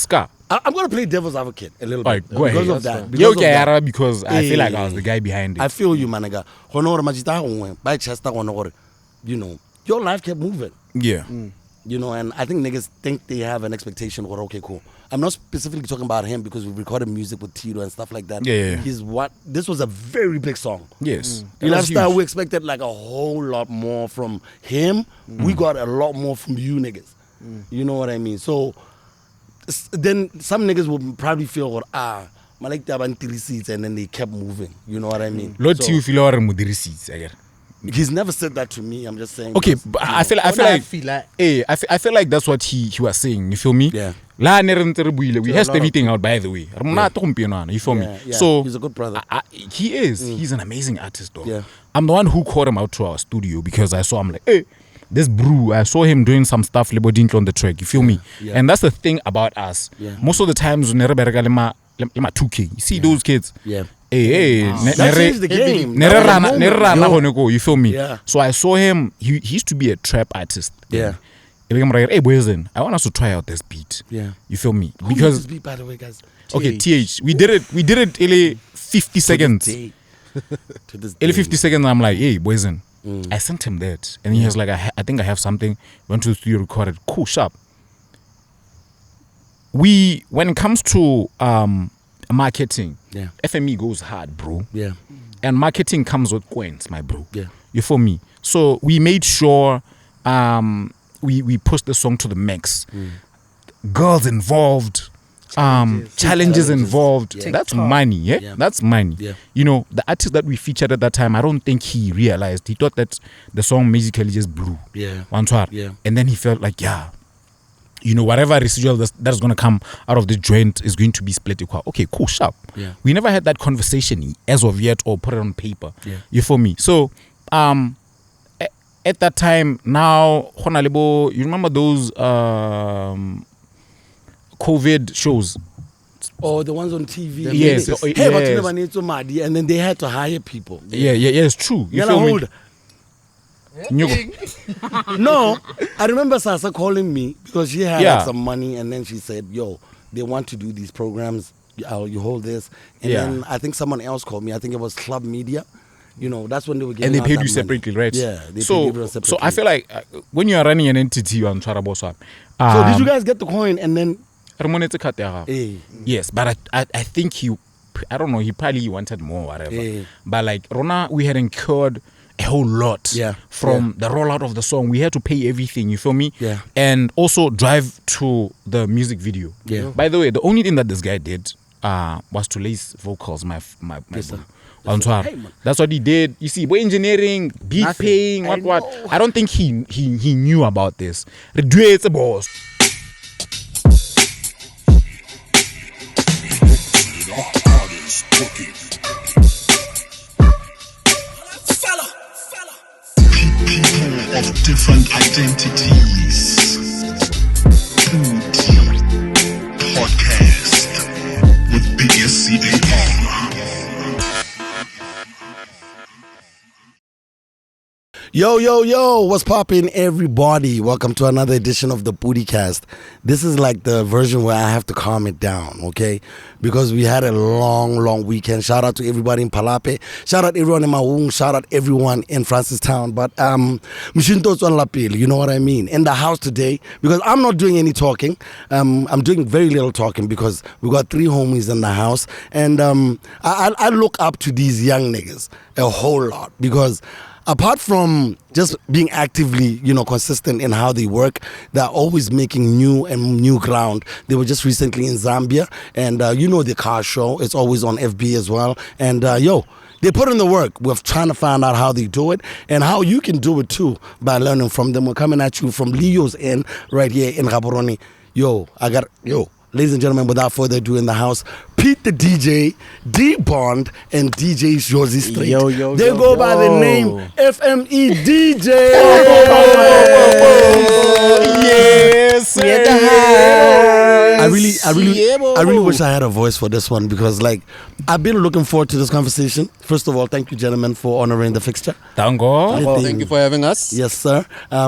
Scar. I'm going to play devil's advocate a little bit. Go because ahead. of that. Because of that. Because I feel like I was the guy behind it. I feel you, man. You know, your life kept moving. Yeah. You know, and I think niggas think they have an expectation or okay, cool. I'm not specifically talking about him because we recorded music with Tito and stuff like that. Yeah. This was a very big song. Yes. You understand? We expected like a whole lot more from him. We got a lot more from you niggas. You know what I mean? So then some niggas will probably feel, Malek Taban 3 seats, and then they kept moving. You know what I mean? Lot you feel or mudiri seats, I get. He's never said that to me. I'm just saying. Okay, but I feel like that's what he was saying. You feel me? Yeah. We hashed everything out, by the way. You feel me? Yeah. So he's a good brother. He is. He's an amazing artist, though. Yeah. I'm the one who called him out to our studio because I saw him like, hey, this brew. I saw him doing some stuff on the track. You feel me? Yeah. And that's the thing about us. Yeah. Most of the times, when 2K, you see those kids. Yeah. Hey, that changed the game. You feel me? Yeah. So I saw him. He used to be a trap artist. Yeah. Hey, boys, I want us to try out this beat. Yeah. You feel me? Who Because made this beat, by the way, guys? okay, TH. We did it in 50 seconds. To this In day. 50 seconds, I'm like, hey, boys, I sent him that, and he was like, I think I have something. Went to the studio, recorded. Cool, sharp. When it comes to marketing, FME goes hard, bro. Yeah. And marketing comes with coins, my bro. Yeah. You feel me? So we made sure we pushed the song to the max. Girls involved, challenges involved. Yeah. That's money, yeah? That's money. Yeah. You know, the artist that we featured at that time, I don't think he realized. He thought that the song musically just blew. Yeah. Yeah. And then he felt like, you know, whatever residual that's going to come out of the joint is going to be split equal. Okay, cool, sharp. Yeah. We never had that conversation as of yet or put it on paper. Yeah. You feel me? So, at that time, now, you remember those COVID shows? Oh, the ones on TV. Yes. Hey, and then they had to hire people. Yeah, it's true. You feel me? No, I remember Sasa calling me because she had like, some money, and then she said, yo, they want to do these programs, you hold this, and then I think someone else called me. I think it was Club Media. You know, that's when they were getting. And they paid you separately, right? Yeah, they paid you separately. So I feel like when you are running an entity, you are on Charaboswa. So did you guys get the coin and then? Yes, but I think I don't know, he probably wanted more, whatever. But like Rona, we had incurred a whole lot from the rollout of the song. We had to pay everything, you feel me? Yeah. And also drive to the music video. Yeah. By the way, the only thing that this guy did was to lace vocals, my that's what he did. You see, boy, engineering, beat paying, what. I don't think he knew about this. It's a boss. People of different identities. Podcast with BSCAR. Yo, what's poppin', everybody? Welcome to another edition of the PODI-CAST. This is like the version where I have to calm it down, okay? Because we had a long weekend. Shout out to everybody in Palape. Shout out everyone in Maung. Shout out everyone in Francistown. But you know what I mean? In the house today, because I'm not doing any talking. I'm doing very little talking because we got 3 homies in the house. And I look up to these young niggas a whole lot because apart from just being actively, consistent in how they work, they're always making new ground. They were just recently in Zambia, and the car show. It's always on FB as well. And they put in the work. We're trying to find out how they do it and how you can do it too by learning from them. We're coming at you from Leo's Inn right here in Gaborone. Ladies and gentlemen, without further ado, in the house, Pete the DJ, D-Bond, and DJ Josie Street. They go by the name FME DJs. Yes, sir. I really wish I had a voice for this one because, like, I've been looking forward to this conversation. First of all, thank you, gentlemen, for honoring the fixture. Tango. Well, thank you for having us. Yes, sir. I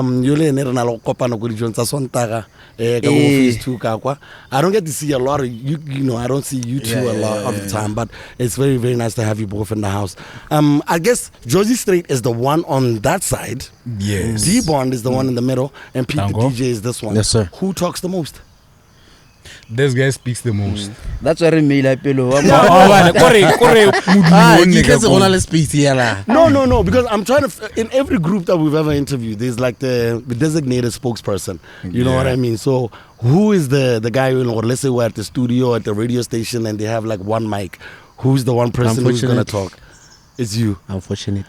don't get to see a lot of you. You know, I don't see you two a lot of the time, but it's very, very nice to have you both in the house. I guess Josie Strait is the one on that side. Yes. D-Bond is the one in the middle, and Pete the Tango. DJ is this one. Yes, sir. Who talks the most? This guy speaks the most. That's why I made like pillow. No, because I'm trying to. In every group that we've ever interviewed, there's like the designated spokesperson. You know what I mean? So who is the guy? You know, or let's say we're at the studio or at the radio station and they have like one mic. Who's the one person who's gonna talk? It's you. Unfortunate.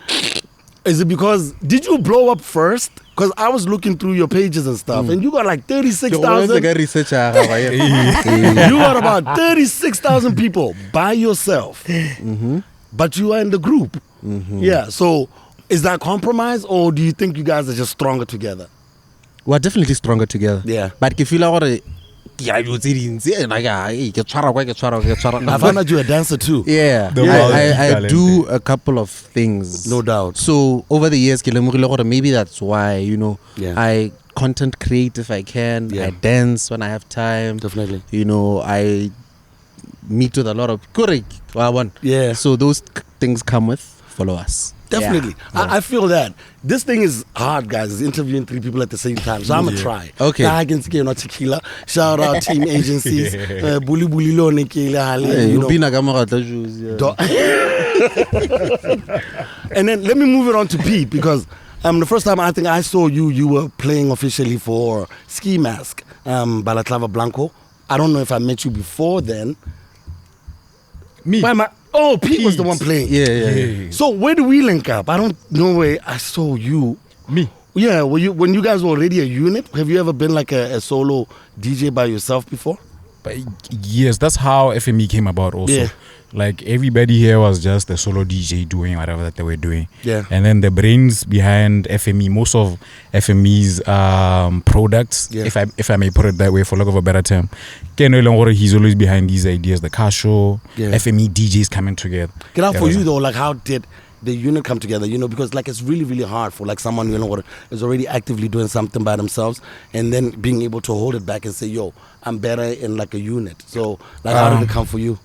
Is it because did you blow up first? Because I was looking through your pages and stuff, and you got like 36,000. You got about 36,000 people by yourself, but you are in the group. Yeah. So is that compromise, or do you think you guys are just stronger together? We're definitely stronger together. Yeah. But if you like, I found out you're a dancer too. Yeah. I do a couple of things. No doubt. So over the years, maybe that's why, you know, I content create if I can. I dance when I have time. Definitely. You know, I meet with a lot of correct. Yeah. So those things come with followers. Definitely. I feel that. This thing is hard, guys. It's interviewing 3 people at the same time. So I'm going to try. Okay. Tequila. Shout out team agencies. Bully Bully Lo Nikila. And then let me move it on to Pete because the first time I think I saw you were playing officially for Ski Mask, Balaclava Blanco. I don't know if I met you before then. Me. Pete was the one playing. Yeah. So where do we link up? I don't know where I saw you. Me. Yeah, when you guys were already a unit? Have you ever been like a solo DJ by yourself before? But yes, that's how FME came about also. Yeah. Like everybody here was just a solo DJ doing whatever that they were doing. Yeah. And then the brains behind FME, most of FME's products, if I may put it that way for lack of a better term, he's always behind these ideas, the car show, FME DJs coming together. Get out for you though, like how did the unit come together? You know, because like it's really, really hard for like someone, you know, what is already actively doing something by themselves and then being able to hold it back and say, yo, I'm better in like a unit. So like how did it come for you?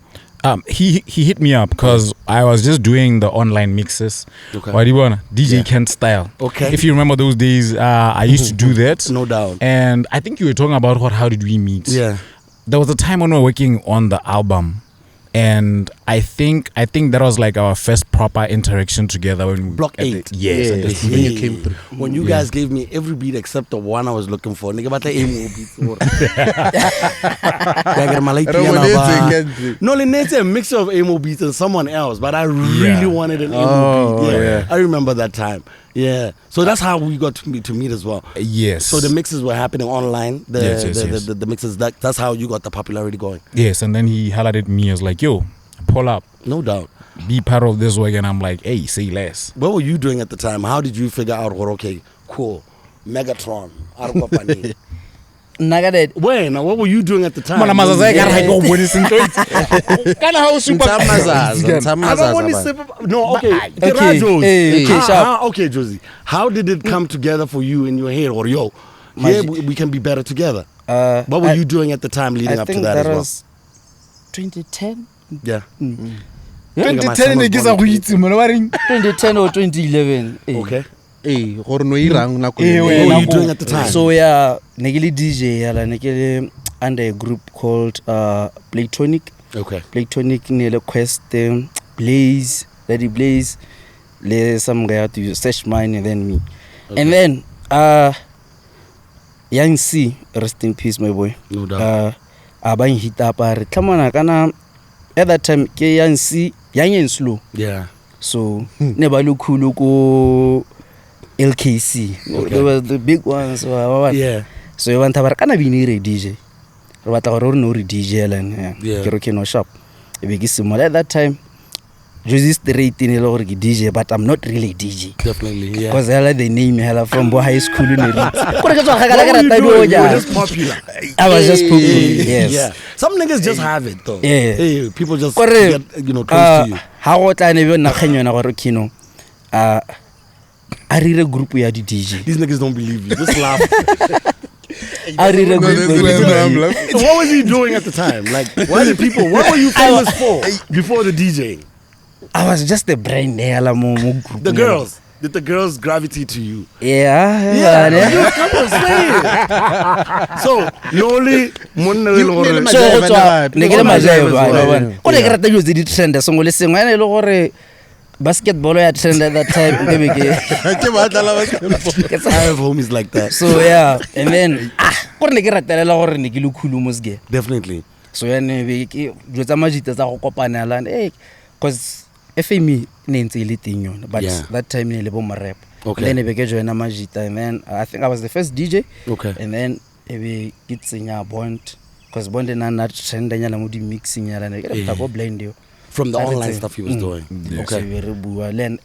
He hit me up because I was just doing the online mixes. Okay. DJ Kent style. Okay. If you remember those days, I used to do that. No doubt. And I think you were talking about how did we meet? Yeah. There was a time when we were working on the album. And I think that was like our first proper interaction together when we Block 8. Yes. When you came through. When you guys gave me every beat except the one I was looking for. Nigga, but the emo beats. No, it's a mixture of emo beats and someone else, but I really wanted an emo beat. Yeah. I remember that time. Yeah. So that's how we got to meet as well. Yes. So the mixes were happening online. The mixes, that's how you got the popularity going. Yes, and then he highlighted me as like, yo, pull up. No doubt. Be part of this work. And I'm like, hey, say less. What were you doing at the time? How did you figure out, okay, cool, Megatron, Arupapani? When? What were you doing at the time? No, okay. Okay, Josie. How did it come together for you in your head? Or we can be better together. What were you doing at the time leading up to that as well? Was 2010. Yeah. 2010 2010 or 2011. Okay. What were you doing at the time? So negili DJ negili under a group called Platonic. Okay. Platonic near Quest Blaze, Lady Blaze, some guy to use Sesh Mine and then me. Okay. And then Young C, rest in peace my boy. No doubt. Abain hit up at that time ke Young C young and slow. Yeah. So never look LKC. Okay. They were the big ones. Yeah. So you want to have a DJ. But I don't know DJ and no shop. At that time, Josie straight in a DJ, but I'm not really DJ. Definitely, yeah. Because I like the name hella from high school in the What were you doing? You were just popular. I was just popular. Yes. Yeah. Some niggas just have it though. Yeah. Hey, people just get, close to you. How I never na kanyona gore kino. I read a group we had the DJ. These niggas don't believe you. Just laugh. I read a group. What was he doing at the time? Like, what were you famous for before the DJing? I was just a brain there. The girls. Did the girls gravitate to you? Yeah. Come on, say it. So, Loli, basketball at trend at that time. I have homies like that. So yeah, and then definitely. So because FME but that time rap. Okay. Then I join Majita, and then I think I was the first DJ. Okay. And then we get singer Bond, because Bond and not trend and mixing and blend you. From the online stuff he was doing. Okay. And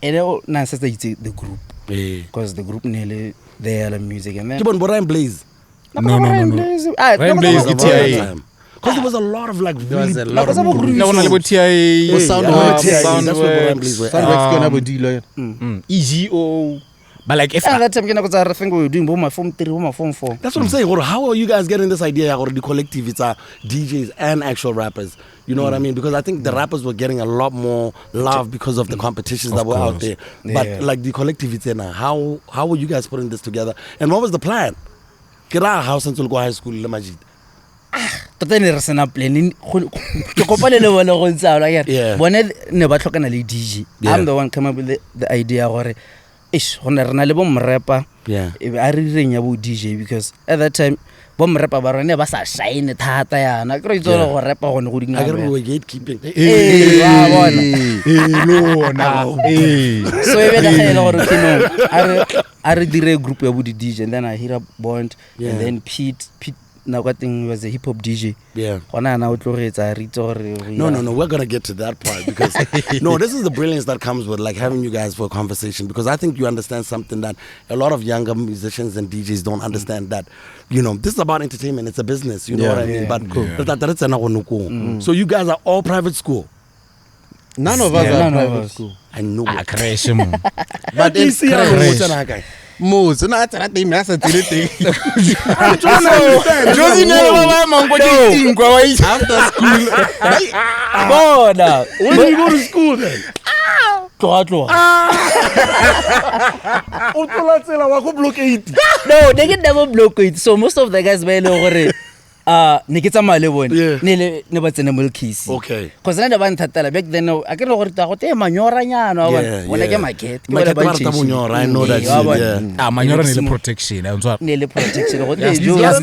the group. Because the group nearly there music and then. Keep on Ryan Blaze. No. Ryan Blaze, ETA. Because there was a lot of like there was a really lot of Soundworks, EGO. But like if that time I think we were doing my form 3, my form 4. That's what I'm saying. How are you guys getting this idea or the collective? It's DJs and actual rappers. You know what I mean? Because I think the rappers were getting a lot more love because of the competitions that were out there. But like the collective, it's now. How were you guys putting this together? And what was the plan? Get out of house until go high school. Majid. Tota ne re sena plan ke kopane le bona go ntsa like bone ne ba tlhokana le DJ. I'm the one come up with the idea gore ish gona rena le bo mrapper e be a re reng ya bo DJ because at that time bo mrapper ba rone ba sa shine thata yana ke re itse go rapper gone go dinga. I got to gatekeeping. So e be da khela gore kino a re dire group ya bo DJ and then I hit up Bond and then Pete now I think was a hip hop DJ. Yeah. No, we're gonna get to that part because no, this is the brilliance that comes with like having you guys for a conversation because I think you understand something that a lot of younger musicians and DJs don't understand that, this is about entertainment, it's a business, you know what I mean? But so you guys are all private school. None of us are private school. I know. But it's crash. Most not that they mess at anything. Josie never after school. When did you go to school then? No, they can never block it. So most of the guys were Nikita Malebon, never seen a milk kiss. Okay. Because I never thought back then. I can go to Manora when I get my cat. I know that. Manora need protection. Nearly protection. Or you got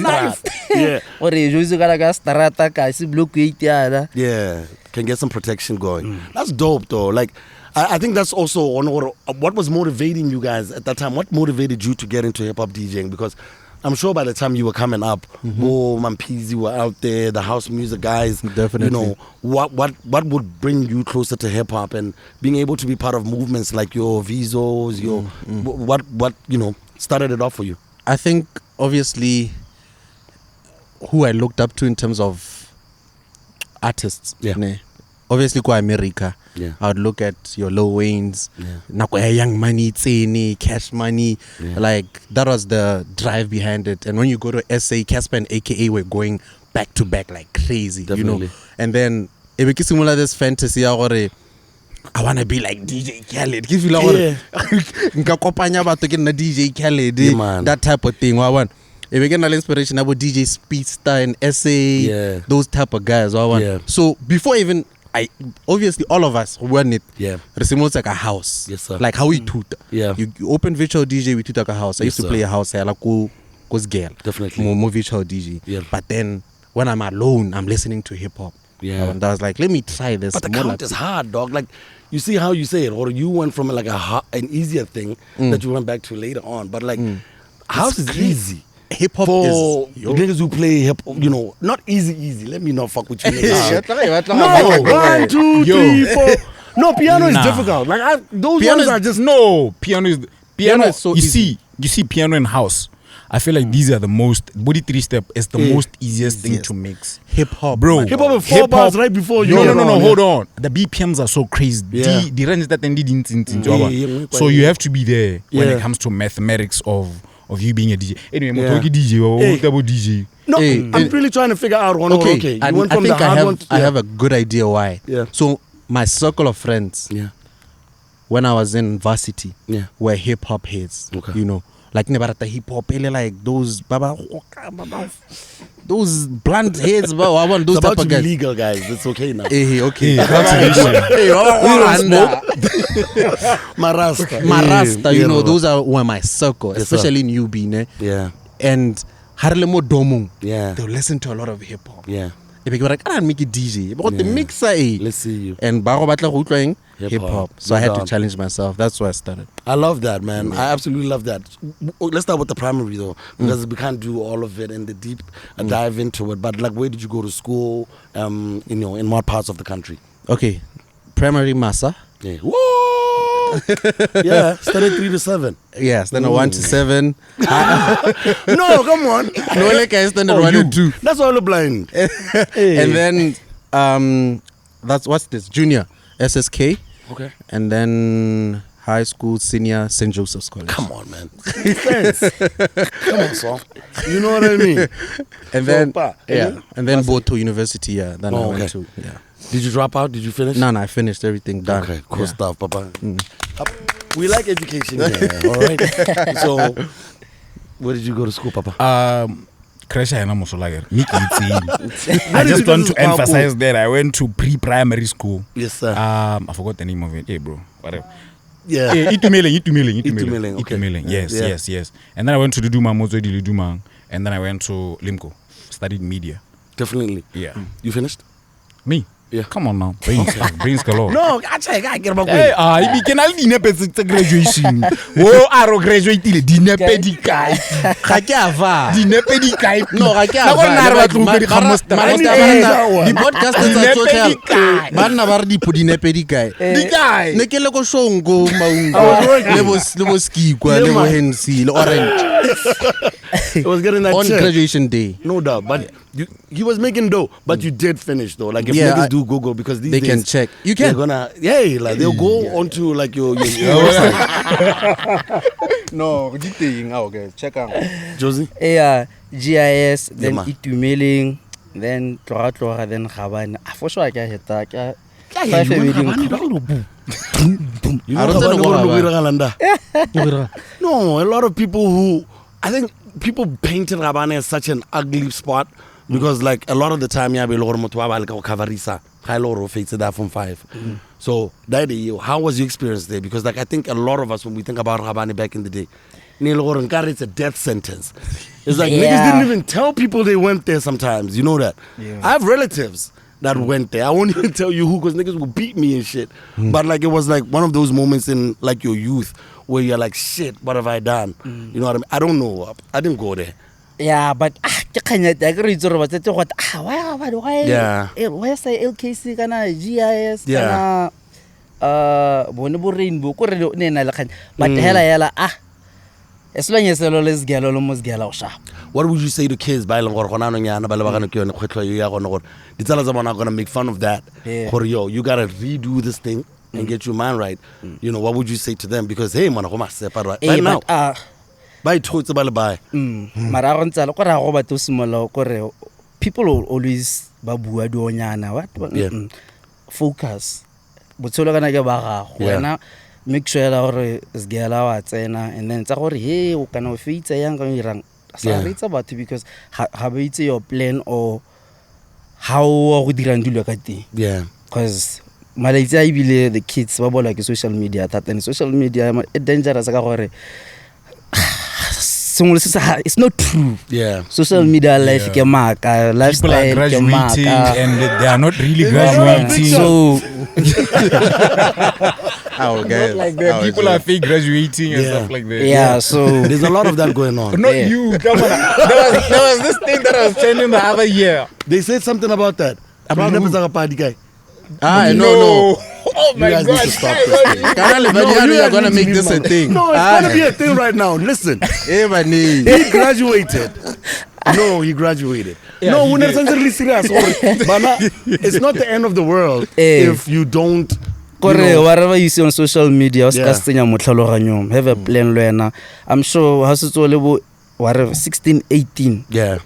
starata, I see blue yada. Yeah, can get some protection going. That's dope though. Like, I think that's also what was motivating you guys at that time. What motivated you to get into hip hop DJing? Because I'm sure by the time you were coming up, Mampizi were out there, the house music guys. Definitely. What would bring you closer to hip hop and being able to be part of movements like your Visos, your what started it off for you? I think obviously who I looked up to in terms of artists. Obviously go America. I would look at your Lil Waynes, Young Money, Tseni, Cash Money. Like that was the drive behind it. And when you go to SA, Casper and AKA were going back to back like crazy. Definitely. And then it became similar this fantasy I want to be like DJ Khaled. Give you like DJ Khaled, that type of thing. It became an inspiration about DJ Speedster and SA, those type of guys. So before even obviously all of us run it. It's almost like a house. Yes, sir. Like how we toot. You open virtual DJ, we toot like a house. I used to play a house like goes girl. Definitely. More virtual DJ. But then when I'm alone, I'm listening to hip hop. And I was like, let me try this. But the count is hard, dog. Like you see how you say it, or you went from like an easier thing that you went back to later on. But like house is easy. Hip hop for is niggas who play hip hop, not easy. Let me not fuck with you. No, 1, 2, 3, 4. No, piano is difficult. Like those Piano ones are just piano is so you see piano and house. I feel like these are the most body 3-step is the most easiest thing to mix. Hip hop, bro. Hip hop with 4 bars right before you. No, hold on. The BPMs are so crazy. The range that so you have to be there when it comes to mathematics of you being a DJ. Anyway, DJ. No, I'm really trying to figure out one. Okay, and you went I from think the hard one. I have a good idea why. Yeah. So my circle of friends, when I was in varsity, were hip hop heads. Okay. You know, like nebarata hip hop, like those those blunt heads, but I want those It's about type to of be guys. legal, guys. It's okay now. Okay. Marasta, you know, those were my circle, especially in UB, ne? Yeah. And Harlemo Domung, Yeah. they'll listen to a lot of hip hop. Yeah. If you like, I make a DJ, but the mixer, Let's see you. and Baro Batla Rutling, hip Hip-hop. hop. So I had to Done. challenge myself. That's why I started. I love that, man. I absolutely love that. Let's start with the primary though, because we can't do all of it and the deep dive into it. But like, where did you go to school? In what parts of the country? Okay, primary massa. Yeah. Whoa! Yeah, started 3 to 7. Yes, then 1 to 7. No, come on. No, like I started 1 to 2. That's all the blind. And then that's what's this? Junior SSK. Okay. And then high school, senior, St. Joseph's College. Come on, man. Come on, so. You know what I mean? And then So, and then Boto University. Yeah, then I went to Did you drop out? Did you finish? No, I finished everything done. Okay, cool stuff, Papa. We like education here, all right? So, where did you go to school, Papa? Crash I just want to emphasize that I went to pre-primary school. Yes, sir. I forgot the name of it. Hey, bro, whatever. Yeah. Itumeleng. Okay. Yes. And then I went to Duduma, Mozodi Duduma, and then I went to Limco, studied media. Definitely. Yeah. You finished? Me? Yeah. Come on now. Brains galore. No, I get about Hey, you can only graduation. Oh, I graduated. Dinner pedikai. Dinner pedikai. No, I can't. The podcast is a total. Banna bar di podine pedikai. Dikai. Nekele ko shongo maungo. Lebo ski kwa lebo hensi orange. It was getting that On check. graduation day. No doubt, but he was making dough, but you did finish though. Like if niggas do Google, because these They days can check. You they're can. gonna like they'll go onto like your website. No, okay, check out. Josie? Yeah, GIS, then ma. Itumeleng, then Tlora, then Gabane. For sure, I can hit that. You know No, a lot of people who I think people painted Rabane as such an ugly spot because like a lot of the time yeah, that from 5. So that how was your experience there? Because like I think a lot of us when we think about Rabane back in the day, it's a death sentence. It's like niggas didn't even tell people they went there sometimes. You know that? Yeah. I have relatives that went there. I won't even tell you who because niggas will beat me and shit. But like it was like one of those moments in like your youth where you're like, shit, what have I done? You know what I mean? I don't know. I didn't go there. Yeah, but why say LKC kana GIS kana bonebo rainbow ko re ne na le kganya but hela as long as let's get almost get out sharp. What would you say to kids ba ileng gore gona no nyana ba le ba kana ke yone kgwetlo ya gona gore ditsala tsa bona gonna make fun of that? Gore yo, you gotta redo this thing and get your mind right. You know, what would you say to them? Because hey, man, go masepa right now. Bye thotse ba le bye. Mara go ntsala go ra go ba to simola gore people will always ba bua dionyana what focus botshelo kana ke ba gago wena make sure gore is gela wa tsena and then tsa gore hey o kana o feitsa yang ka irang sa re tsa batho because ha ba itse your plan or how o go dirang dilo ka teng because malaitse a ibile the kids ba bola ke social media that and social media is dangerous ka gore it's not true. Social media life ke maka, lifestyle ke maka, and they are not really graduating. So people are fake graduating and stuff like that. Yeah, so there's a lot of that going on. Not you, come on. There was this thing that I was trending the other year. They said something about that. I guy. No. Oh you guys need to stop this thing. You're guys gonna need make to this a leave my- thing. No, it's gonna be a thing right now. Listen, Hey, Bani. he graduated. No, he graduated. Yeah, No, he we're did. not really serious. Bana, it's not the end of the world if you don't. Kore, whatever you see on social media, Yeah. have a plan, Luena. I'm sure has it all whatever 16, 18. Yeah,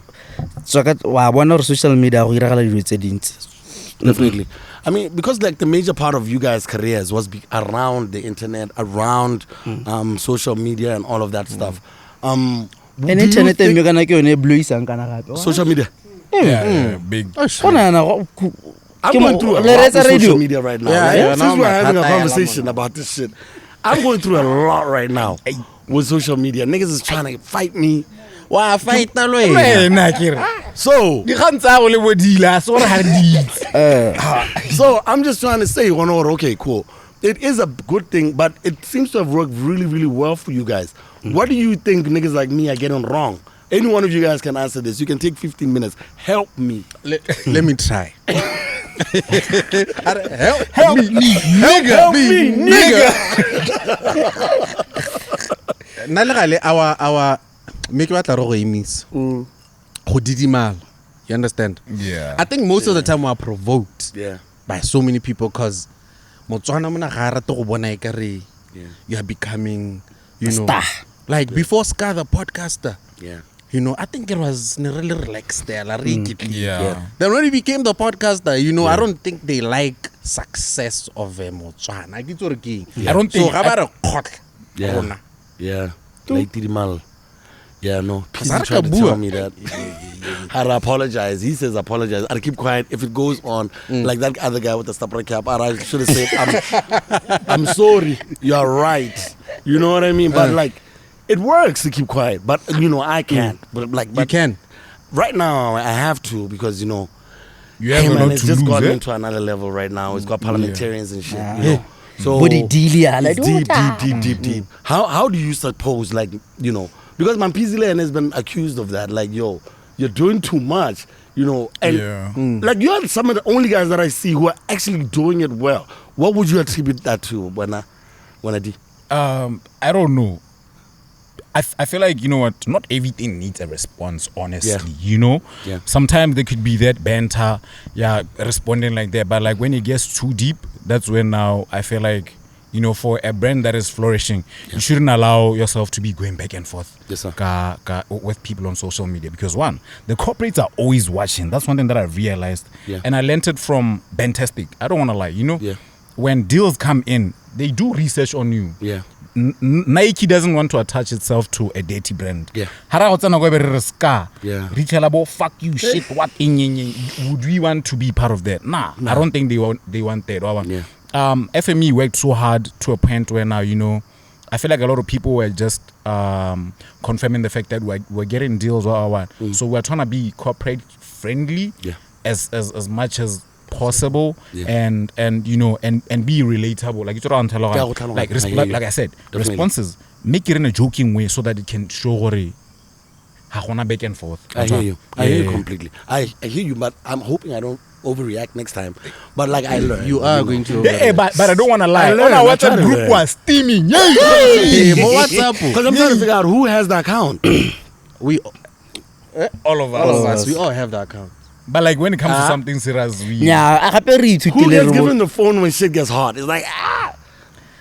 So one or social media, definitely. I mean, because like the major part of you guys' careers was around the internet, around social media, and all of that stuff. And do you internet, think- you're gonna get a blue and social media. Yeah, big. I'm going through a lot with social media right now. Yeah, Like, yeah, since no, we're man. having a Hataya, conversation about this shit, I'm going through a lot right now with social media. Niggas is trying to fight me. Wow, fight na lwe. So I'm just trying to say, okay, cool. It is a good thing, but it seems to have worked really, really well for you guys. What do you think niggas like me are getting wrong? Any one of you guys can answer this. You can take 15 minutes. Help me. Let me try. Help me, nigga. Nalegale our make what la rogo emis. Go didimala. You understand? Yeah. I think most of the time we are provoked Yeah. by so many people because Botswana mona ga rata go bona ekare you are becoming, you know, star. like before Scar the podcaster. Yeah. You know, I think it was really relaxed there. Yeah. Then when he became the podcaster, you know, I don't think they like success of Botswana. I don't think. So, how about a cock? Yeah. Yeah. Like Tidimal. Yeah, no. He's Sarka trying to bua. tell me that. I'd apologize. He says apologize. I'll keep quiet. If it goes on, like that other guy with the stopper cap, I should have said, I'm sorry. You're right. You know what I mean? But like, it works to keep quiet. But, you know, I can't. But You can. Right now, I have to because, you know, You have hey, a man, lot it's to just lose, gone eh? into another level right now. It's got parliamentarians and shit. You know? So Body dealia, like, it's deep. How do you suppose, like, you know, because Mampizile has been accused of that, like, yo, you're doing too much, you know, and like you're some of the only guys that I see who are actually doing it well. What would you attribute that to, Buena D? I don't know. I feel like, you know what, not everything needs a response, honestly, you know? Yeah. Sometimes there could be that banter, responding like that, but like when it gets too deep, that's when now I feel like, you know, for a brand that is flourishing, you shouldn't allow yourself to be going back and forth Yes, sir. with people on social media, because one, the corporates are always watching. That's one thing that I realized. Yeah. And I learned it from Bentastic. I don't want to lie, you know? Yeah. When deals come in, they do research on you. Yeah. Nike doesn't want to attach itself to a dirty brand. Yeah. Hara o tsena go be re ska. Yeah. Retail abo fuck you shit what would we want to be part of that? Nah. I don't think they want that. Yeah. FME worked so hard to a point where now, you know, I feel like a lot of people were just confirming the fact that we're getting deals or what. So we're trying to be corporate friendly as much as possible and you know and be relatable, like like I said, Definitely. responses make it in a joking way so that it can show back and forth. I hear you. I hear you completely. I hear you, but I'm hoping I don't overreact next time. But like I learned. You are going to. But I don't want to lie. I learned, On our I try WhatsApp to group learn. was steaming. What's up? Because I'm trying to figure out who has the account. We All of all of us. us, we all have the account. But like when it comes to something serious, we Yeah, I can read Who gets given the phone when shit gets hot? It's like,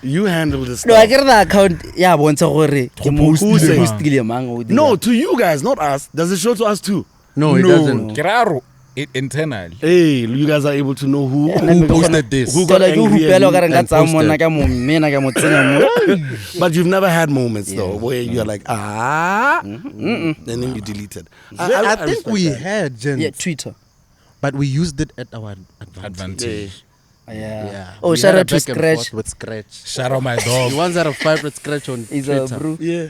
you handle this No, I stuff. get the account. Yeah, bontsha gore ke mo Who say? postile mang o dira. No, to you guys, not us. Does it show to us too? No, it doesn't. Keraro it internally. Hey, you guys are able to know who Posted this. Who got Tola ke angry at hupelo you ka re nka and tsa posted. mona ka mo mmena ka mo tsenya mo. But you've never had moments though where you're like, and then you deleted. I think respect we that. had, gents, Yeah, Twitter. but we used it at our advantage. Advantage. Yeah. We Oh, shout had a out to back and Scratch. forth with Scratch. Shout out my The dog. ones that have fight with Scratch on He's a Twitter. bro. Yeah.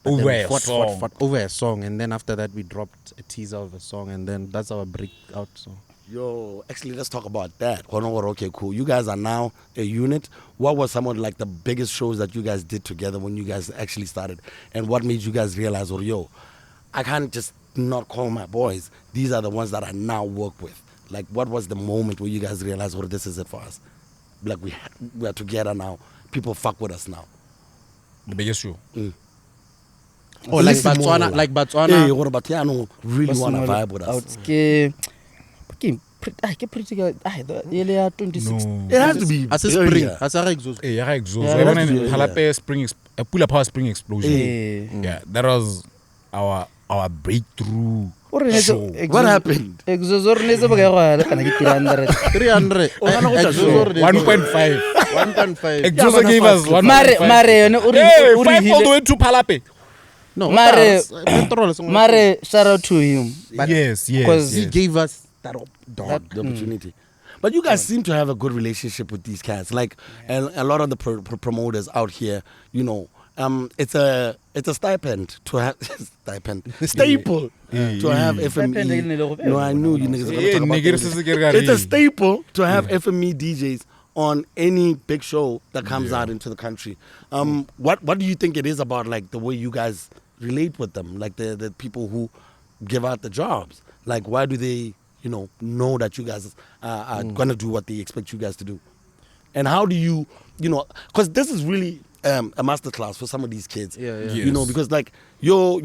But then Over a fought song. over a song, and then after that we dropped a teaser of a song, and then that's our breakout song. Yo, actually, let's talk about that. Okay, cool. You guys are now a unit. What was some of like the biggest shows that you guys did together when you guys actually started? And what made you guys realize, I can't just not call my boys. These are the ones that I now work with. Like, what was the moment where you guys realized, this is it for us? like we are together now. People fuck with us now. The biggest show. Oh, like Batswana, like Batswana. Hey, what about really want to vibe with us? Pretty good. The 26. No. It has to be. As a spring, as a exhaust. Yeah, exhaust. Yeah, Even that's in good, Palape Spring, Pula Power Spring Explosion. Yeah. Yeah, that was our breakthrough show. What happened? Exhaust or nese bagay kana ke 300. 300. 1.5. 1.5. Exhaust gave us 1.5. Mare yone Hey, 5 all the way to Palape. No, Mare, shout out to him. Yes. Because he gave us that The opportunity. But you guys seem to have a good relationship with these cats. Like a lot of the promoters out here, you know, it's a stipend to have staple to have FME. No, I knew you niggas were gonna talk about it. It's a staple to have FME DJs on any big show that comes out into the country. What do you think it is about like the way you guys relate with them, like the people who give out the jobs? Like why do they know that you guys are gonna do what they expect you guys to do? And how do you because this is really a masterclass for some of these kids. Yes. You know, because like your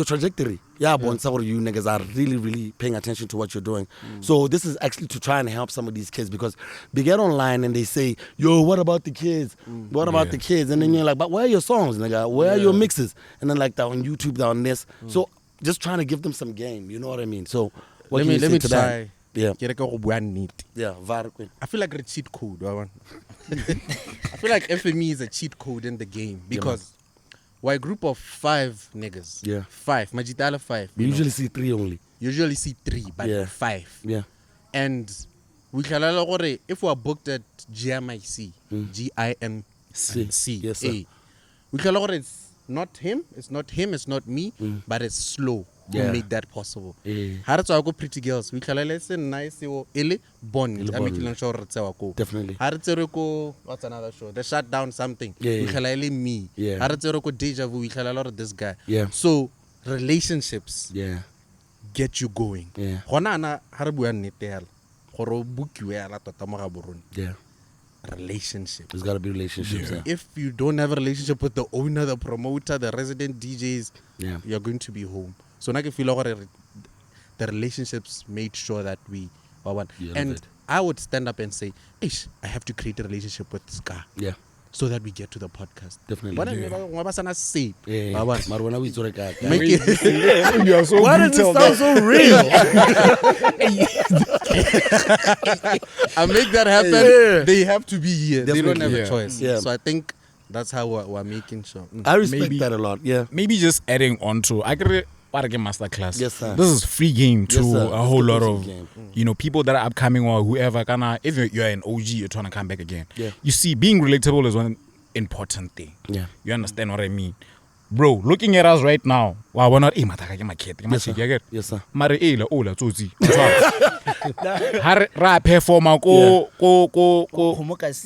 trajectory, some of you niggas are really, really paying attention to what you're doing. So this is actually to try and help some of these kids, because they get online and they say, yo, what about the kids? What about the kids? And then you're like, but where are your songs, nigga? Where are your mixes? And then like that on YouTube, that on this. So just trying to give them some game, you know what I mean? So what let me to try. that? Yeah. I feel like a cheat code. I feel like FME is a cheat code in the game, because we're a group of 5 niggas. Yeah. 5. Majitala 5. We usually see 3 only. Usually see 3, but 5. Yeah. And we can if we are booked at GMIC, GIMC, Yes, sir. we can it's not him, it's not me, but it's slow. Yeah. Who made that possible? Yeah. How go pretty girls? We can nice bond. Definitely. What's another show? They shut down something. Yeah. We can me. Yeah. Deja vu. We can a lot of this guy. Yeah. So relationships get you going. Yeah. Yeah. Relationship. There's gotta be relationships. Yeah. If you don't have a relationship with the owner, the promoter, the resident DJs, you're going to be home. So now I feel like the relationships made sure that we were one. And I would stand up and say, Ish, I have to create a relationship with Scar. Yeah. So that we get to the podcast. Definitely. What Say? Make You are so why does it sound so real? I make that happen. They have to be here. Definitely. They don't have a choice. Yeah. So I think that's how we're making sure. I respect that a lot. Yeah. Maybe just adding on to masterclass. Yes, sir. This is free game to Yes, sir. a whole lot of game. people that are upcoming or whoever. If you're an OG, you're trying to come back again. Yeah. You see, being relatable is one important thing. Yeah. You understand what I mean? Bro, looking at us right now, wow, we're not Yes, sir. Yes, sir. Mare ola tsotsi. Ra performer ko Khomokasi.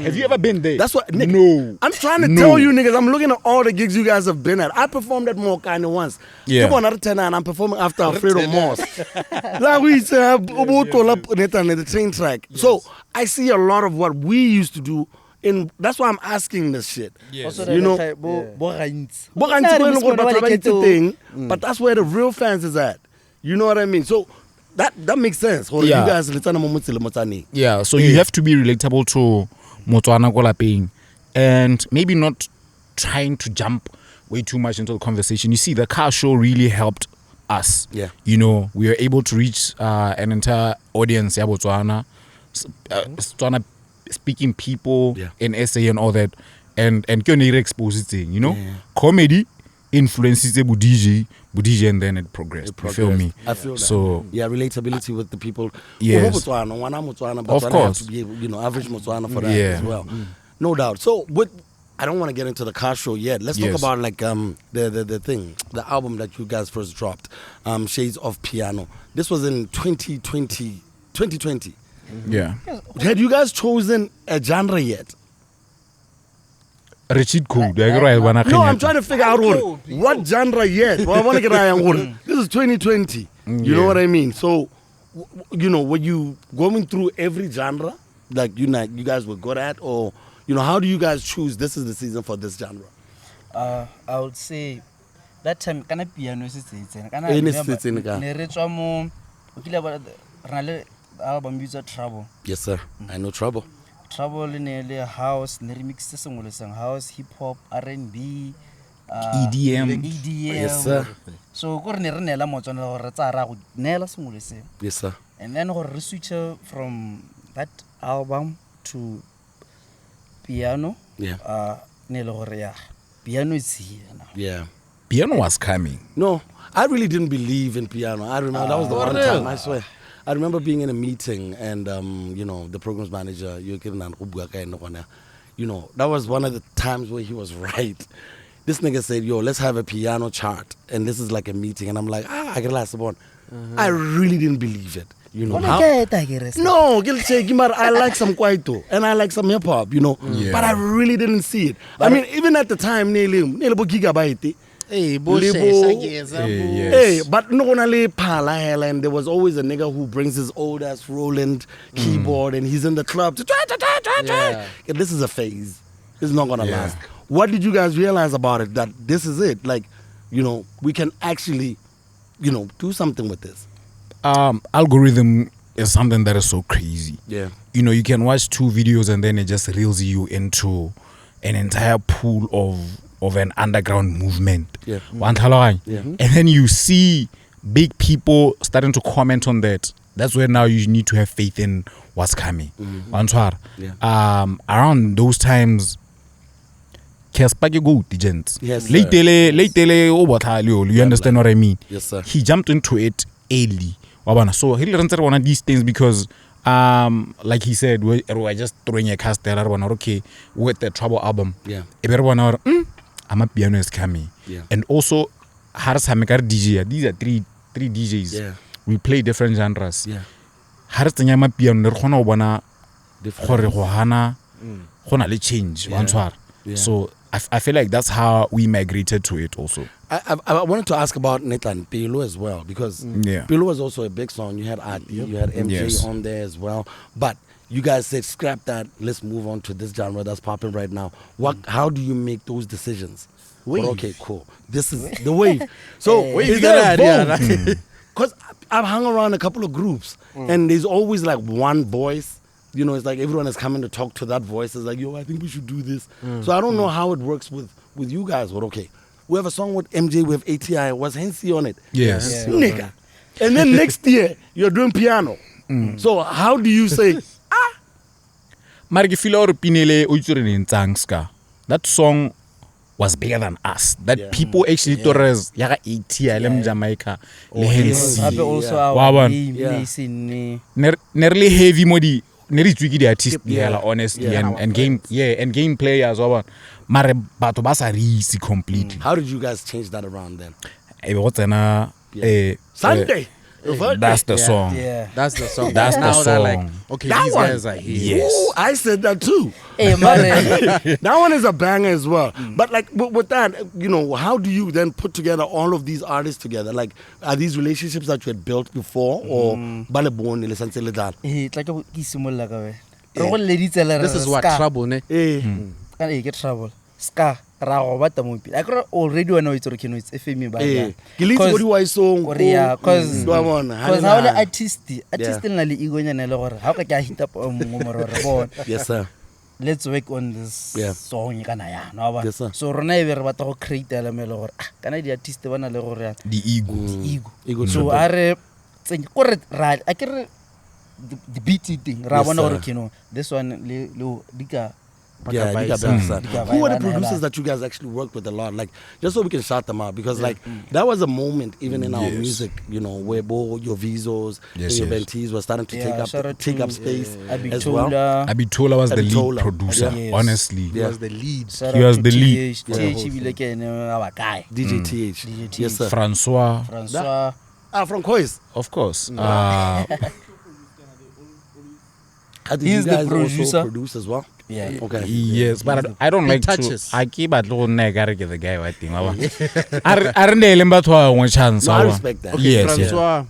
Have you ever been there? That's what Nick, No. I'm trying to tell you niggas, I'm looking at all the gigs you guys have been at. I performed at more kind of once. Yeah. Come on, another 10 and I'm performing after Alfredo Moss. Like we used to have the train track. So I see a lot of what we used to do. That's why I'm asking this shit. Yes. You know, but that's where the real fans is at. You know what I mean? So that makes sense. You guys, yeah, so you have to be relatable to Motswana Kolapeng, and maybe not trying to jump way too much into the conversation. You see, the car show really helped us. Yeah. You know, we were able to reach an entire audience, Botswana, Botswana speaking people in SA and all that, and expose it, comedy influences DJ, and then it progressed. You feel me? I feel that. So relatability with the people. Yes. Botswana, Of course. have to be able, average Botswana for that as well. No doubt. So I don't want to get into the car show yet. Let's talk about like the album that you guys first dropped, Shades of Piano. This was in 2020. yeah. Had you guys chosen a genre yet? Richard Code. No, I'm trying to figure out what genre yet. Well, I want to get this is 2020. You know what I mean? So, were you going through every genre like you guys were good at, or how do you guys choose this is the season for this genre? I would say that time kana piano se tsetse kana ne album user Trouble. Yes sir, I know Trouble. Trouble le house ne remix se sengwe le seng, house, hip hop, R&B, EDM. Yes sir. So go re ne re nela motswana gore tsa ra go nela sengwe le seng. Yes sir. And then gore re switch from that album to piano. Yeah. Ne le gore ya piano is here now. Yeah. Piano was coming. No, I really didn't believe in piano. I remember that was the one time, I swear. I remember being in a meeting and, the programs manager, that was one of the times where he was right. This nigga said, yo, let's have a piano chart. And this is like a meeting. And I'm like, I get last one. I really didn't believe it. No, I like some kwaito and I like some hip hop, but I really didn't see it. I mean, even at the time, gigabyte. Hey, but no one pala and there was always a nigga who brings his old ass Roland keyboard and he's in the club to try. This is a phase. It's not gonna last. What did you guys realize about it? That this is it? Like, we can actually, do something with this. Algorithm is something that is so crazy. Yeah. You can watch 2 videos and then it just reels you into an entire pool of an underground movement. Yeah. And then you see big people starting to comment on that. That's where now you need to have faith in what's coming. Around those times, yes, you understand what I mean? Yes, sir. He jumped into it early. So he learned one of these things because like he said, we're just throwing a cast there. Okay, with the Trouble album. Yeah. Amapiano is coming. Yeah. And also, Haras Hamekar DJ. These are three DJs. Yeah. We play different genres. Yeah. Haras Tanyama Piano, Rona Wana, Hore Hohana, Hona le change. Yeah. So I feel like that's how we migrated to it also. I wanted to ask about Nathan Pilo as well, because Pilo was also a big song. You had Ati, you had MJ on there as well. But you guys said scrap that, let's move on to this genre that's popping right now. How do you make those decisions? Well, okay, cool. This is the wave. So is there a vote? Because I've hung around a couple of groups and there's always like one voice. It's like everyone is coming to talk to that voice. It's like, yo, I think we should do this. So I don't know how it works with you guys. But okay, we have a song with MJ, we have ATI. Was Hensy on it? Yes. Nigga. And then next year, you're doing piano. So how do you say, that song was bigger than us. That people actually thought as ATI, Jamaica, Hensy. Nearly heavy modi. Neri twiki the artist honestly and game players mare batho ba sa risi completely. How did you guys change that around then? Sunday. That's the song. Yeah. That's the song. That's the song. Like, okay, that these one. guys are here. Yes. Ooh, I said that too. That one is a banger as well. But like with that, how do you then put together all of these artists together? Like, are these relationships that you had built before, or balebone le santse le dala? This is what Trouble, ne? Get Trouble. Ska. Already when it's FME because how the artist ego how can I hit up yes sir, let's work on this song yes sir. So rona e re batla go create element gore kana di artist bana le gore the ego so are gore right I can the beat thing ra bona gore this one le dika. Who are the producers that you guys actually work with a lot? Like, just so we can shout them out, because like that was a moment even in our music, where your Vizos and your Identities were starting to take up space as well. Abitola was the lead producer. Honestly, he was the lead. He was the lead. DJ TH. Yes sir. Francois. From Kois. Of course. He's the producer. Also produce as well. Yeah. Okay. Yes, but I don't like touches. I keep at low nega get the guy I think. I don't one chance. I respect that. Okay, yes, Francois,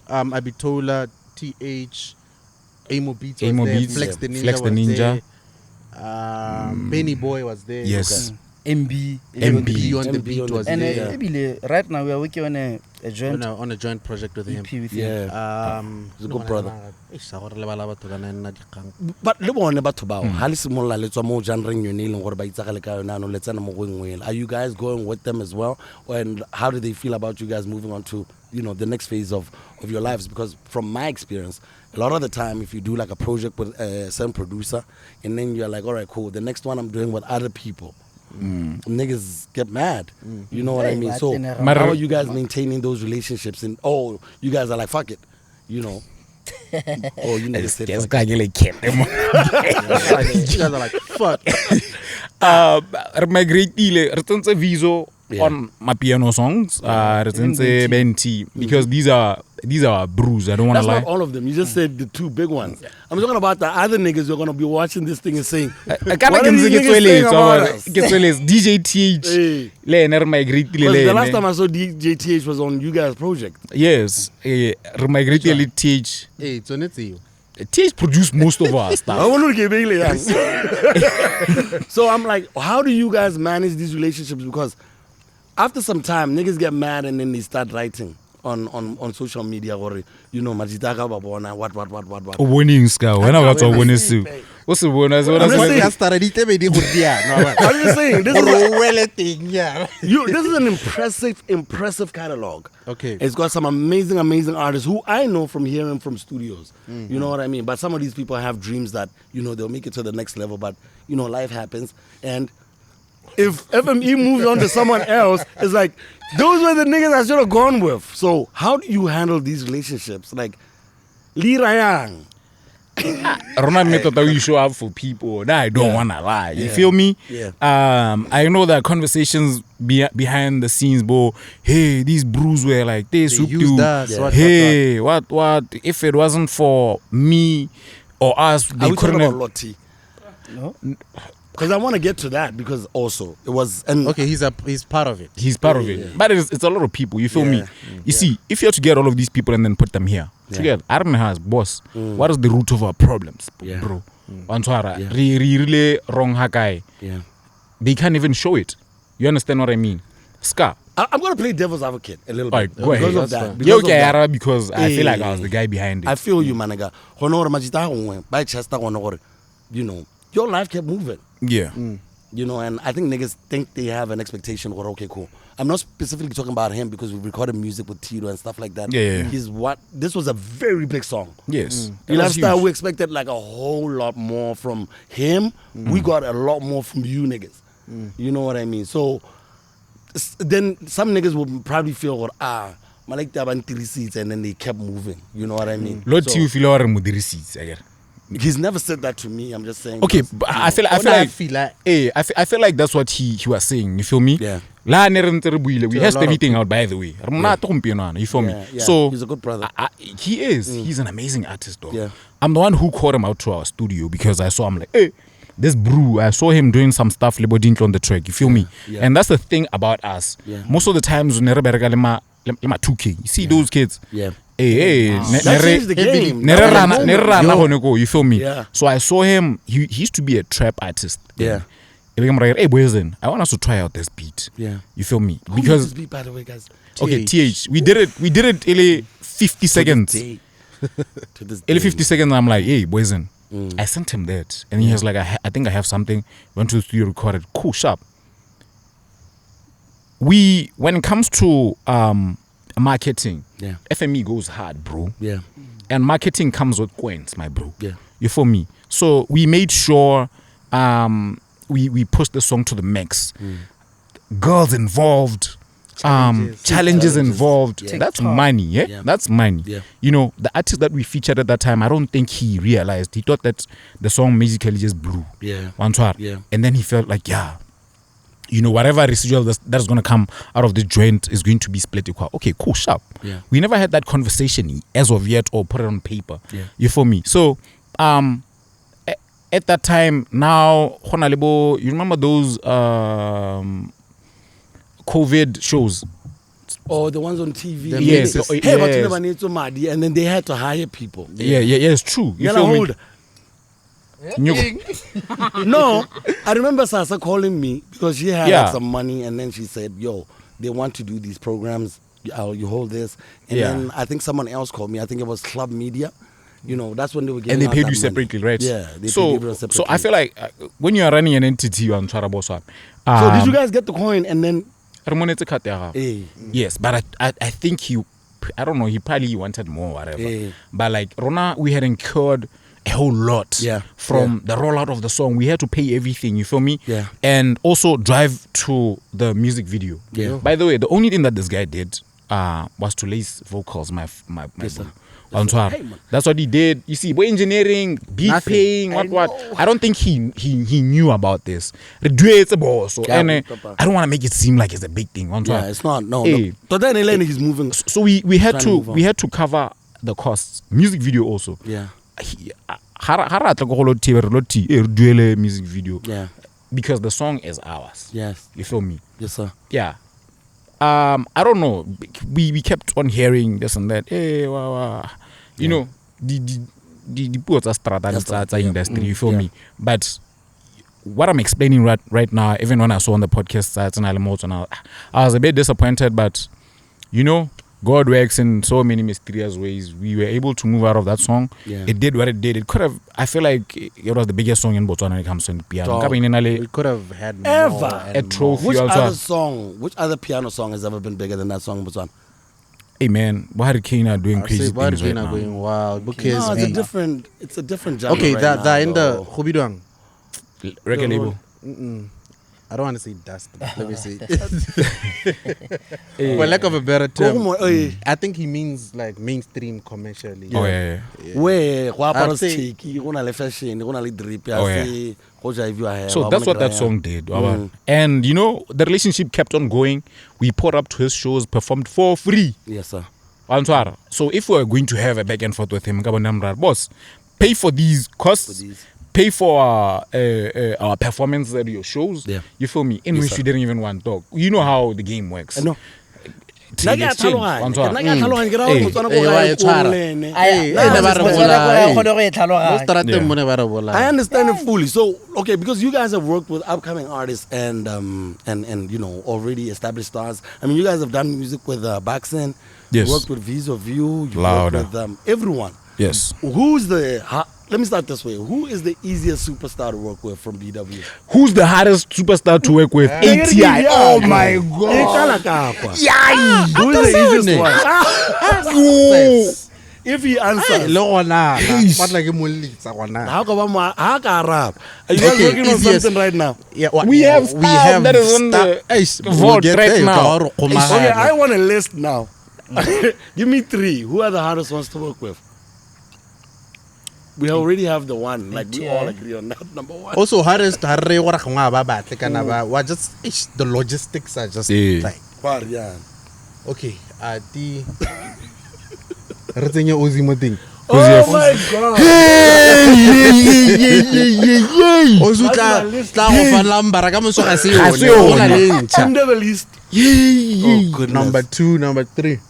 Abitola, TH, Amo Beats Amo was there. Beats, Flex the Ninja. Flex the was Ninja. there. Benny Boy was there. Yes. MB. MB on the MB beat on the was And there. right now we are working on a joint On a joint project with him. EP with him. He's a good brother. But le bone batho bao ha le simolla le tswa mo janreng yone e leng gore ba itsagale ka yona no le tsena mo go engwe. Are you guys going with them as well, and how do they feel about you guys moving on to the next phase of your lives? Because from my experience, a lot of the time if you do like a project with a certain producer and then you're like, all right, cool, the next one I'm doing with other people, niggas get mad. You know what I mean? So how are you guys maintaining those relationships? And you guys are like, fuck it, oh, you niggas said Yes, fuck it. you guys are like, fuck. Re migrate-ile re tsentse Viso on Amapiano songs. Re tsentse Benti because these are brews. I don't want That's to lie. not all of them. You just said the two big ones. I'm talking about the other niggas who are gonna be watching this thing and saying, What are these niggas saying about us? DJ TH. Hey. Le ene re migrate-ile Because le the last ene. time I saw DJ TH was on you guys' project. Yes, re migrate-ile TH. Hey, it's on it to you. TH produced most of our I stuff. want to get big, young. So I'm like, how do you guys manage these relationships? Because after some time, niggas get mad and then they start writing on social media or Majitaka Babona, what. O boneng ska wena ba tswa bone seo. O se bona se bona I'm just se. saying- I started it every day. I'm just saying, this is an Yeah. impressive catalog. Okay. It's got some amazing artists who I know from hearing from studios. You know what I mean? But some of these people have dreams that, they'll make it to the next level, but, life happens. And if FME moves on to someone else, it's like, those were the niggas I should have gone with. So how do you handle these relationships? Like, Lee Ryan. Rona method that we show up for people. That I don't wanna lie. You feel me? Yeah. I know that conversations behind the scenes, bro. Hey, these brews were like this. They used us, Yeah. what. Hey, what? If it wasn't for me or us, Are they we talking couldn't about have. Lottie? No? Because I want to get to that because also it was... And Okay, he's part of it. He's part of it. Yeah. But it's a lot of people. You feel Yeah. me? You see, if you have to get all of these people and then put them here together, I don't know how, boss. What is the root of our problems, Yeah. bro? Batswana, Yeah. really wrong hakai. Yeah. They can't even show it. You understand what I mean? Ska. I'm going to play devil's advocate a little bit. Go ahead. Because of That's that. fine. Because of that. Because I feel like I was the guy behind it. I feel you, managa. By Chester, your life kept moving. Yeah. And I think niggas think they have an expectation or okay, cool. I'm not specifically talking about him because we recorded music with Tito and stuff like that. Yeah. This was a very big song. Yes. It You was lifestyle, huge. we expected like a whole lot more from him. We got a lot more from you niggas. You know what I mean? So then some niggas will probably feel, Malek Taban 3 seats, and then they kept moving. You know what I mean? Lot So, you feel our mudirisi, I get. he's never said that to me. I'm just saying. Okay, because, but you I know, feel like I feel like that's what he was saying. You feel me? Yeah. La ne re ntse re buile. We So a hashed lot of everything out, by the way. Re monate gompieno ana, you feel me? Yeah. So He's a good brother. he is. He's an amazing artist, though. Yeah. I'm the one who called him out to our studio because I saw him like, hey, this brew. I saw him doing some stuff Libodinto on the track. You feel me? Yeah. And that's the thing about us. Yeah. Most of the times, when lema 2K, you see those kids. Yeah. Hey, That changed the game. ne re That was a rana moment. Yo. gone go, you feel me? Yeah. So I saw him. He used to be a trap artist. Yeah. Hey, Boyzen, I want us to try out this beat. Yeah. You feel me? Who made Because this beat, by the way, guys? okay, TH, we did it really 50 seconds. To this Only day. 50 seconds, I'm like, hey, Boyzen. I sent him that. And he was like, I think I have something. Went to the studio, recorded. Cool, sharp. When it comes to marketing, Yeah. FME goes hard, bro. Yeah. And marketing comes with coins, my bro. Yeah. You feel me? So we made sure we pushed the song to the max. Girls involved. Challenges involved. Yeah. That's money, yeah? Yeah. That's money. Yeah. The artist that we featured at that time, I don't think he realized. He thought that the song musically just blew. Yeah. Yeah. And then he felt like, whatever residual that's going to come out of the joint is going to be split equal. Okay, cool, sharp. Yeah. We never had that conversation as of yet or put it on paper. Yeah. You feel me? So, at that time, now, you remember those COVID shows? Or the ones on TV. Yes. Hey, Yes. but you never need somebody, and then they had to hire people. Yeah, it's true. You Yala, feel me? hold. No, I remember Sasa calling me because she had like, some money, and then she said, "Yo, they want to do these programs. You hold this." And then I think someone else called me. I think it was Club Media. You know, that's when they were getting. And they out paid that you separately, money. right? Yeah, they so, paid you separately. So I feel like when you are running an entity, you are on Botswana. So did you guys get the coin and then? Yes, but I think I don't know, he probably wanted more, whatever. But like Rona, we had incurred a whole lot from the rollout of the song. We had to pay everything, you feel me? Yeah. And also drive to the music video. Yeah. By the way, the only thing that this guy did was to lace vocals, my boo. That's what he did. You see, we're engineering, beat paying, what. I don't think he knew about this. And I don't want to make it seem like it's a big thing. Yeah, it's not. No. But then Elaine is moving. So we had to cover the costs. Music video also. Yeah. Music video. Yeah. Because the song is ours. Yes. You feel me? Yes, sir. Yeah. I don't know. We kept on hearing this and that. Hey, you know, the poor strata industry. You feel me? But what I'm explaining right now, even when I saw on the podcast sites and I was a bit disappointed. But you know, God works in so many mysterious ways. We were able to move out of that song. Yeah. It did what it did. It could have. I feel like it was the biggest song in Botswana when it comes to piano. We could have had Ever. A trophy. Which other piano song has ever been bigger than that song in Botswana? Hey man, Bahari are doing crazy things right now. going wild. Because No, it's a different genre. okay, right that now, in the though. Hobidwang. Record label. I don't want to say dust. Let me see. For lack of a better term, I think he means like mainstream commercially. Oh yeah. Where I'd say- fashion, drip, Oh, yeah. So that's what that song did. And you know, the relationship kept on going. We poured up to his shows, performed for free. Yes, sir. So if we are going to have a back and forth with him, boss, pay for these costs, pay for our performances at your shows. Yeah. You feel me? In which we didn't even want dog. You know how the game works. I know. I understand it fully. So, okay, because you guys have worked with upcoming artists and you know, already established stars. I mean, you guys have done music with Baxen. Yes. You worked with Visa View. You Louder. worked with everyone. Yes. Let me start this way. Who is the easiest superstar to work with from BW? Who's the hardest superstar to work with? ATI. Oh my God. Who is the easiest one? If he answers, how are you guys working on something right now? Yeah, We have that is on the vote right now. Okay, I want a list now. Give me 3. Who are the hardest ones to work with? We already have the one. Like we all agree on that. Number 1. Also, hardest just the logistics are just like okay. The Oh my God! Under the list. Oh, good. Number 2, number 3.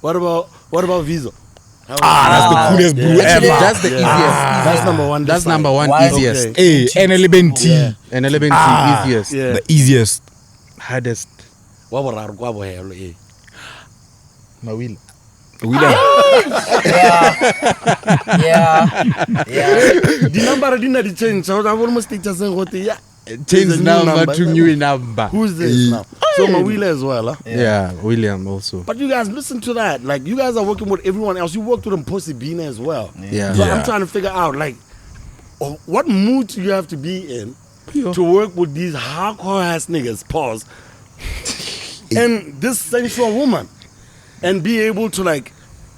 What about Visa? That's the coolest blue ever. That's the easiest. That's number 1. That's number 1 easiest. Hey, N11T. N11T easiest. Yeah. The easiest. Hardest. Mawila. The number didn't change. I almost just Change number to new number. Who's this now? So Mawila as well, huh? Yeah, William also. But you guys listen to that. Like you guys are working with everyone else. You worked with Posibina as well. Yeah. So I'm trying to figure out like what mood do you have to be in to work with these hardcore ass niggas, pause, and this sensual woman, and be able to like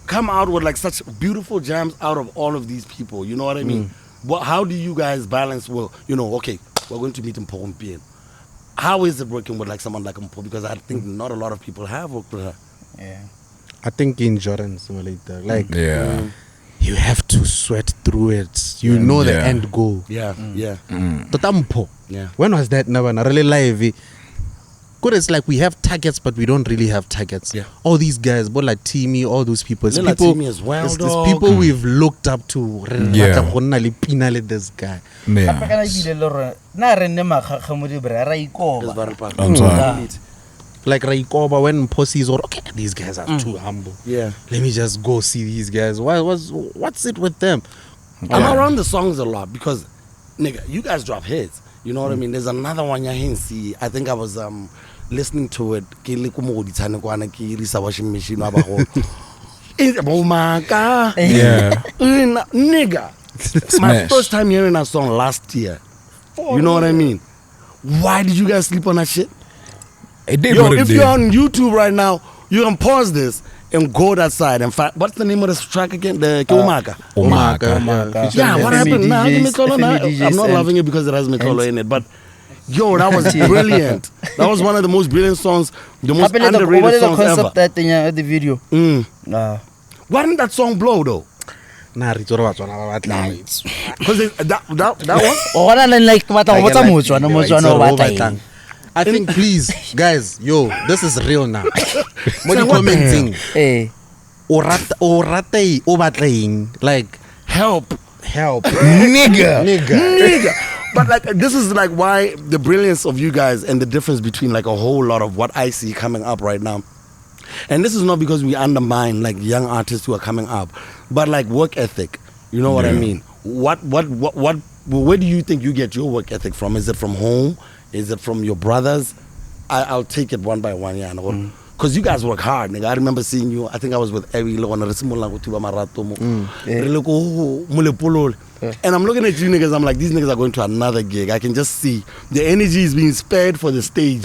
come out with like such beautiful jams out of all of these people. You know what I mean? But how do you guys balance? Well, you know, okay, we're going to meet Mpo. How is it working with like someone like Mpo? Because I think not a lot of people have worked with her. Yeah. I think endurance later. Like you have to sweat through it. You know the end goal. Yeah. Totampo. Yeah. When was that? Never. Really live. Good, it's like we have targets, but we don't really have targets. Yeah. All these guys, but like Timmy, all those people. It's Like people, Timmy as well, it's dog. people we've looked up to. Yeah. This guy. Yeah. I'm sorry. Like Raikoba, when Posse is okay, these guys are too humble. Yeah. Let me just go see these guys. What's it with them? I'm around the songs a lot because, nigga, you guys drop hits. You know what I mean? There's another one I think I was listening to it. Yeah. Nigga. My first time hearing that song last year. You know what I mean? Why did you guys sleep on that shit? It did. Yo, if you're on YouTube right now, you can pause this and go that side and find, what's the name of this track again? The Omaka. Yeah, what happened? Nah, I'm not loving it because it has Mikolo in it, but yo, that was brilliant. That was one of the most brilliant songs, the most underrated songs ever. What is the concept that in the video? Why didn't that song blow though? Nah, because that one. I think, please, guys, yo, this is real now. What are you commenting? Like, help. Nigga. But like, this is like why the brilliance of you guys and the difference between like a whole lot of what I see coming up right now. And this is not because we undermine like young artists who are coming up, but like work ethic. You know what I mean? Where do you think you get your work ethic from? Is it from home? Is it from your brothers? I'll take it one by one, yeah. Because you guys work hard, nigga. I remember seeing you. I think I was with Abigail on and I'm looking at you niggas. I'm like, these niggas are going to another gig. I can just see the energy is being spared for the stage.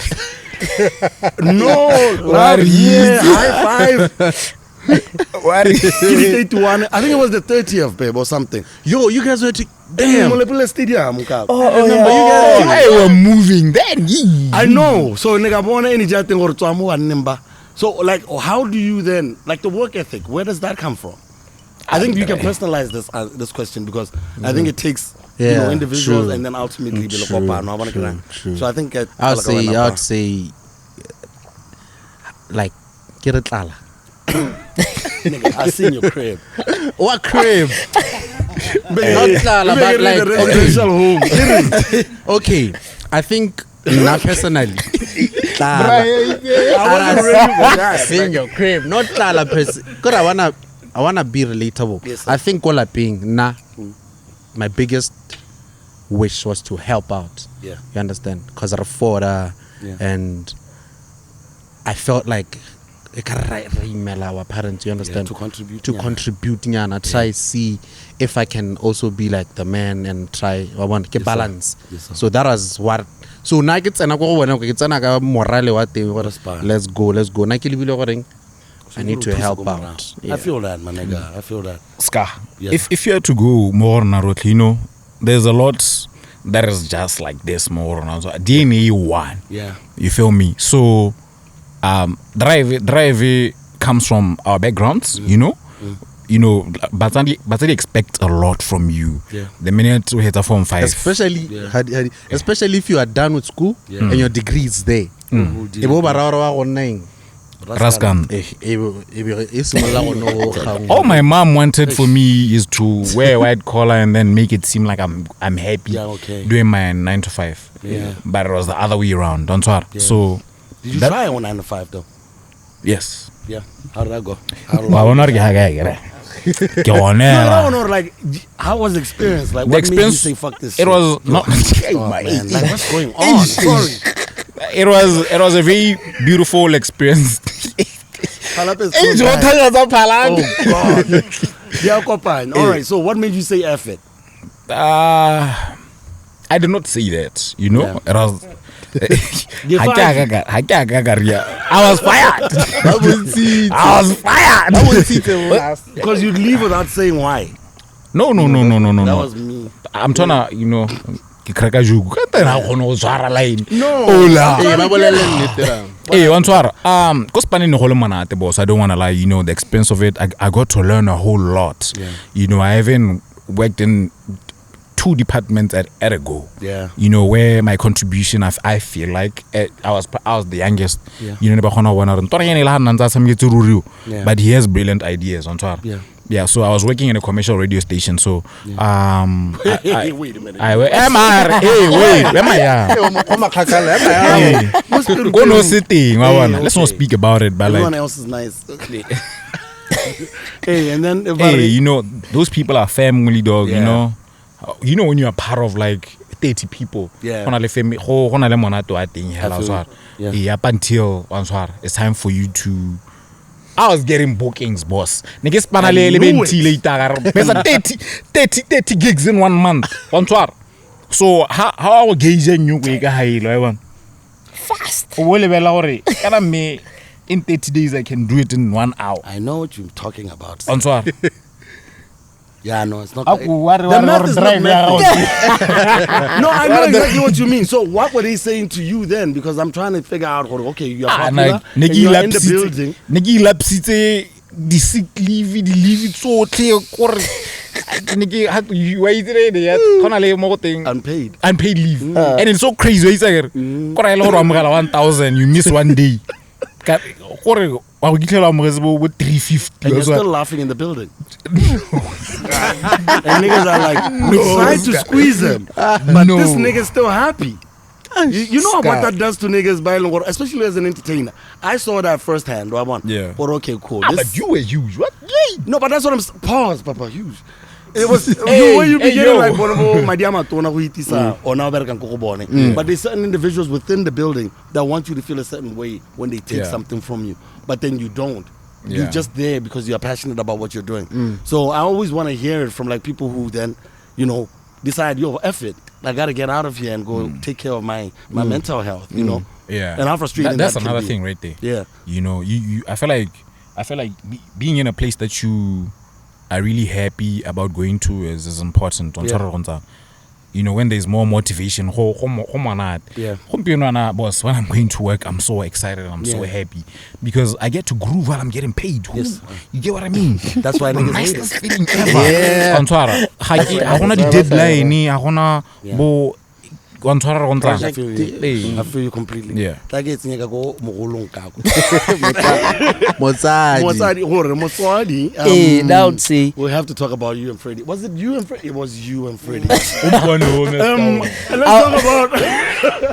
No, high five. I think it was the 30th, babe, or something. Yo, you guys were damn. Stadium. You were moving then. I know. So nigga, so like, how do you then, like, the work ethic? Where does that come from? I think you can personalize this question because I think it takes individuals and then ultimately true. So I think I'd say like Kiritala. Nigga, I seen your crib. What crib? Not Lala, but like residential home. Okay, I think not personally. I seen your crib, not Lala. Because I wanna be relatable. Yes, I think all being my biggest wish was to help out. Yeah, you understand? Because I afford and I felt like our parents, you understand, to contribute, try see if I can also be like the man and try I want to balance. Yes, so that was what. So now it's morale. Let's go. I need to help out. I feel that, my nigga. I feel that. Scar. Yes. If you had to go more Narot, there's a lot that is just like this more DNA one. Yeah. You feel me? So drive comes from our backgrounds, but they expect a lot from you. Yeah. The minute we hit a form 5, especially if you are done with school and your degree is there. Raskan. All my mom wanted for me is to wear white collar and then make it seem like I'm happy doing my 9 to 5. Yeah. But it was the other way around. Don't worry. Yeah. So did you try on 9 to 5 though? Yes. Yeah. How did that go? Like, how was the experience? Like, what made you say fuck this shit? It was not. Man, like, what's going on? Sorry. It was a very beautiful experience. Oh God. All right. So, what made you say F it? I did not say that. It was. I was fired. Because you'd leave without saying why. No. That was me. I'm trying to, Hey, one swar. Cause panning the whole manate, boss. I don't wanna lie. You know, the expense of it. I got to learn a whole lot. Yeah. You know, I even worked in 2 departments at Ergo. Yeah. You know, where my contribution, I feel like I was the youngest. Yeah. You know, but he has brilliant ideas on top. Yeah. Yeah, so I was working in a commercial radio station. So, wait a minute. MR. Hey, wait, go no sitting. Let's not speak about it, but everyone like, else is nice. Hey, and then hey, you know, those people are family, dog. Yeah. You know when you are part of like 30 people. Yeah. Up until it's time for you to. I was getting bookings, boss. Niggas panale 30 gigs in 1 month. So how are gauging you fast? In 30 days I can do it in 1 hour. I know what you're talking about. Yeah, no, it's not. The math is not math. No, I know exactly what you mean. So what were they saying to you then? Because I'm trying to figure out, okay, you're popular, and you're in the building. The sick leave it so clear. Unpaid leave. And it's so crazy. It's like 1,000, you miss 1 day. With 350. And you're still laughing in the building. And niggas are like, we tried to squeeze them, but this nigga's still happy. You know what that does to niggas, especially as an entertainer. I saw that firsthand. Yeah. But okay, cool. But you were huge. What? No, but that's what I'm. Pause, Papa. Huge. It was when you begin like my but there's certain individuals within the building that want you to feel a certain way when they take something from you, but then you don't. You're just there because you're passionate about what you're doing. So I always want to hear it from like people who then, you know, decide, yo, F it, I gotta get out of here and go take care of my mental health, you know. Yeah. And how frustrating that's that another can be. thing right there. Yeah. You know, I feel like being in a place that you are really happy about going to is important. You know, when there's more motivation, boss, when I'm going to work, I'm so excited and I'm so happy because I get to groove while I'm getting paid. Yes. You get what I mean? That's why niggas hate nicest it. feeling ever. I want the deadline. I want I feel you completely. Yeah. Like it's nigga go mogolong kako. Motswadi. That would say We have to talk about you and Freddie. Was it you and Freddie? It was you and Freddie. Let's Let's talk about.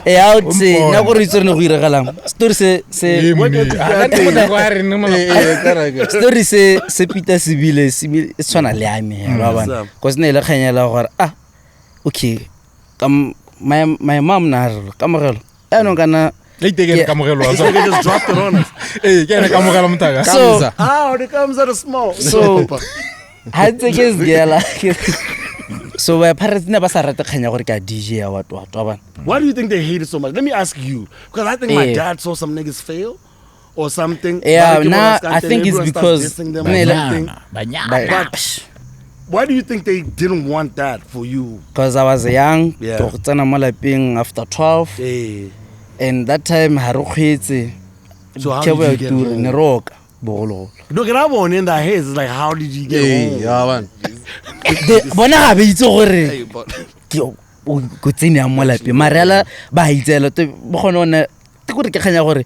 I would say na go ritse no go iragalang story se story se Peter Sibile tswana le ame ba bana cause ne le khanyela gore okay my mom na kamogelo no kana Just dropped it on us. so It comes out of small. so had to guess girl so my parents never started to khanya gore ka DJ what Why do you think they hate it so much? Let me ask you, because I think my dad saw some niggas fail or something. Yeah, now I think it's because why do you think they didn't want that for you? Because I was young, Yeah. after 12, and that time So how did you get home? Look at that one in their heads. It's like, how did you get home? bona ga be itse gore Hey, but go tsenya mo lape marela ba itsela to bogone te gore ke khanya gore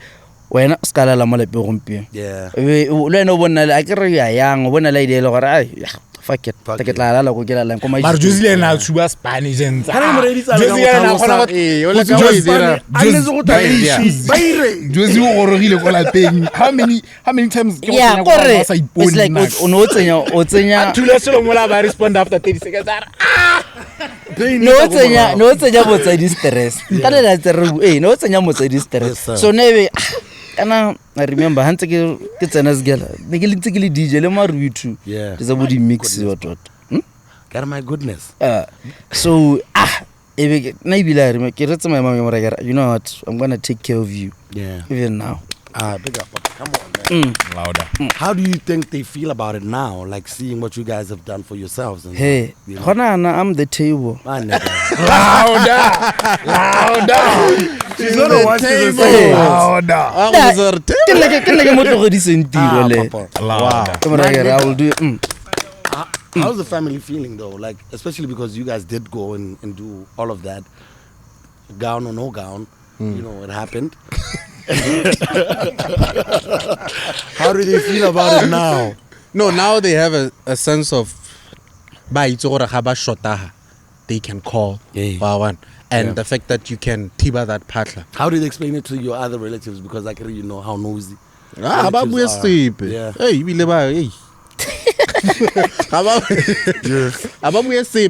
wena skala la mo lape gompie yeah. le wena o bona a ke re ya yang o bona la idea le gore ai fuck it Fuck ke tla la go ke la lang ko ma But Josie na tsuba Spanish and Josie o gorogile go lapeng. How many times yeah gore it's like o tsenya Tula selo mola ba respond after 30 seconds. no tsenya motsadi stress ka le la tsere no tsenya motsadi stress so nebe kana I remember hantse ke tsena sgela ne ke lentse ke le DJ le maru too there's a body mix what God my goodness. So ebe na ibila re ke retse my mama you know what I'm going to take care of you Yeah. even now Big up. Come on, man. Louder. How do you think they feel about it now? Like seeing what you guys have done for yourselves. And, Hey, I'm the table. My nigga. Louder. She's gonna watch this. Louder. I will do it. How's the family feeling though? Like, especially because you guys did go and do all of that, gown or no gown, you know, it happened. How do they feel about it now? No, now they have a sense of they can call and the fact that you can tiba that patla. How do they explain it to your other relatives? Because I can, you know how nosy. Yeah. Hey, we live hey.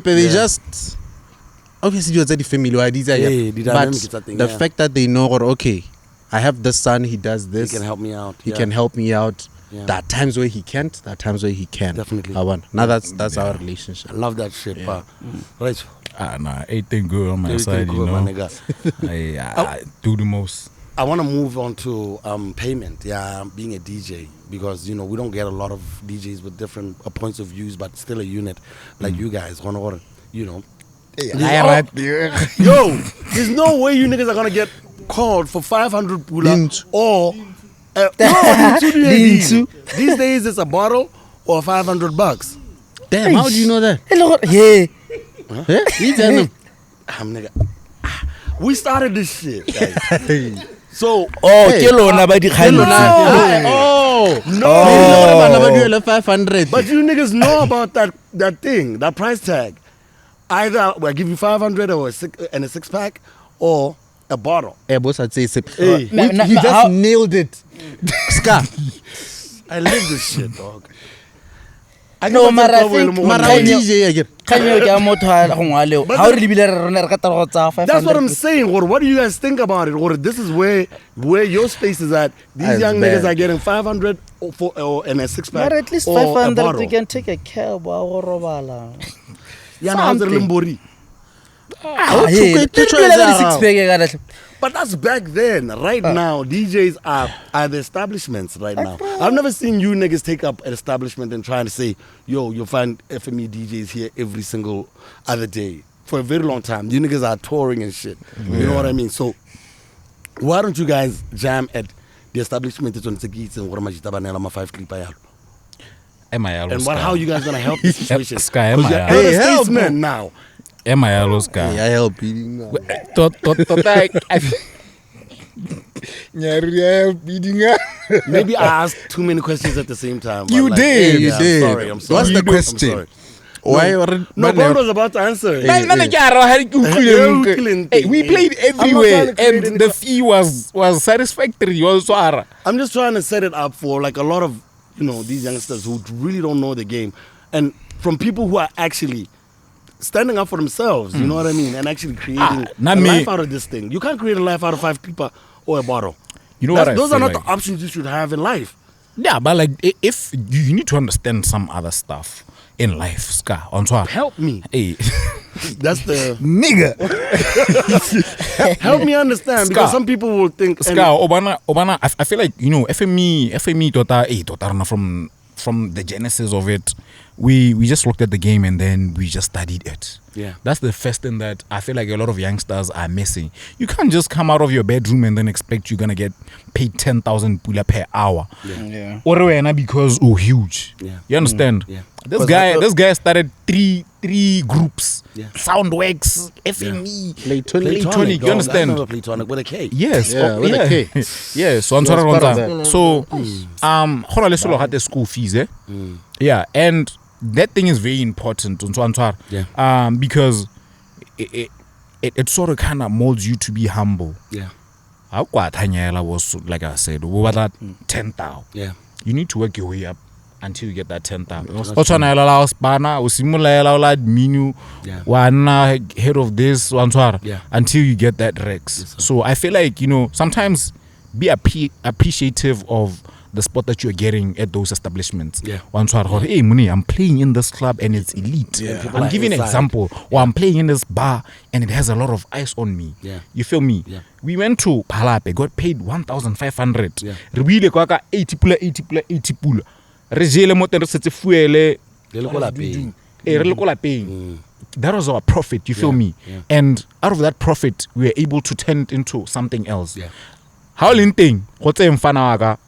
They just obviously you're the family but the fact that they know, okay, I have this son, he does this, he can help me out. He can help me out. Yeah. There are times where he can't, there are times where he can. Definitely. Now that's our relationship. I love that shit, right? Nah, everything good on my side, you know. I do the most. I want to move on to payment, being a DJ, because, you know, we don't get a lot of DJs with different points of views, but still a unit like you guys, you know. Yo, there's no way you niggas are going to get called for 500 pula or... These days it's a bottle or $500. Damn, how do you know that? We started this shit, guys. So, no, 500. But you niggas know about that thing, that price tag. Either I give you 500 or a 6-pack or a bottle. He just nailed it. Scar. I live this shit, dog. No, Mara, I think that's what I'm saying. What do you guys think about it? Or this is where your space is at. These young niggas are getting 500 and a 6-pack. But at least 500 you can take a cab. But that's back then. Right now, DJs are the establishments right now. I've never seen you niggas take up an establishment and trying to say, yo, you'll find FME DJs here every single other day. For a very long time. You niggas are touring and shit. You know what I mean? So, why don't you guys jam at the establishment? And how you guys gonna help the situation? Because you're elder statesmen now. I help beating now. Maybe I asked too many questions at the same time. You did. I'm sorry. What's the question? Why? No, Bob was about to answer. Hey, we played everywhere, and the fee was satisfactory. I'm just trying to set it up for like a lot of, you know, these youngsters who really don't know the game, and from people who are actually standing up for themselves, you know what I mean, and actually creating a life out of this thing. You can't create a life out of 5 people or a bottle. You know what? Those are not the options you should have in life. Yeah, but like if you need to understand some other stuff in life, Ska, help me. Hey, that's the nigga. Help me understand, because some people will think. Ska, Obana. I feel like, you know, FME, tota from the genesis of it. We just looked at the game and then we just studied it. Yeah. That's the first thing that I feel like a lot of youngsters are missing. You can't just come out of your bedroom and then expect you're going to get paid 10,000 pula per hour. Yeah. Or because huge. Yeah. You understand? Yeah. This guy started three groups. Yeah. Soundworks, FME, Platonic. You understand? Platonic with a K. Yes. With a K. Yes. So had school fees, Yeah, and that thing is very important. Yeah. Because it sort of kind of molds you to be humble. Yeah. Was, like I said, over that 10,000. Yeah. You need to work your way up until you get that 10,000. Yeah. Head of this, until you get that Rex. Yes, so I feel like, you know, sometimes be appreciative of the spot that you're getting at those establishments. Yeah. Hey, Muni, I'm playing in this club and it's elite. Yeah. I'm giving an example. Or I'm playing in this bar and it has a lot of ice on me. Yeah. You feel me? Yeah. We went to Palape, got paid 1,500. Yeah. Re buile kwa ka 80 pula. Re jele mo teng re setse fuele. Re le ko lapeng. Re le ko lapeng. That was our profit, you feel me? Yeah. And out of that profit, we were able to turn it into something else. Yeah. How linting? What's a mfana waka?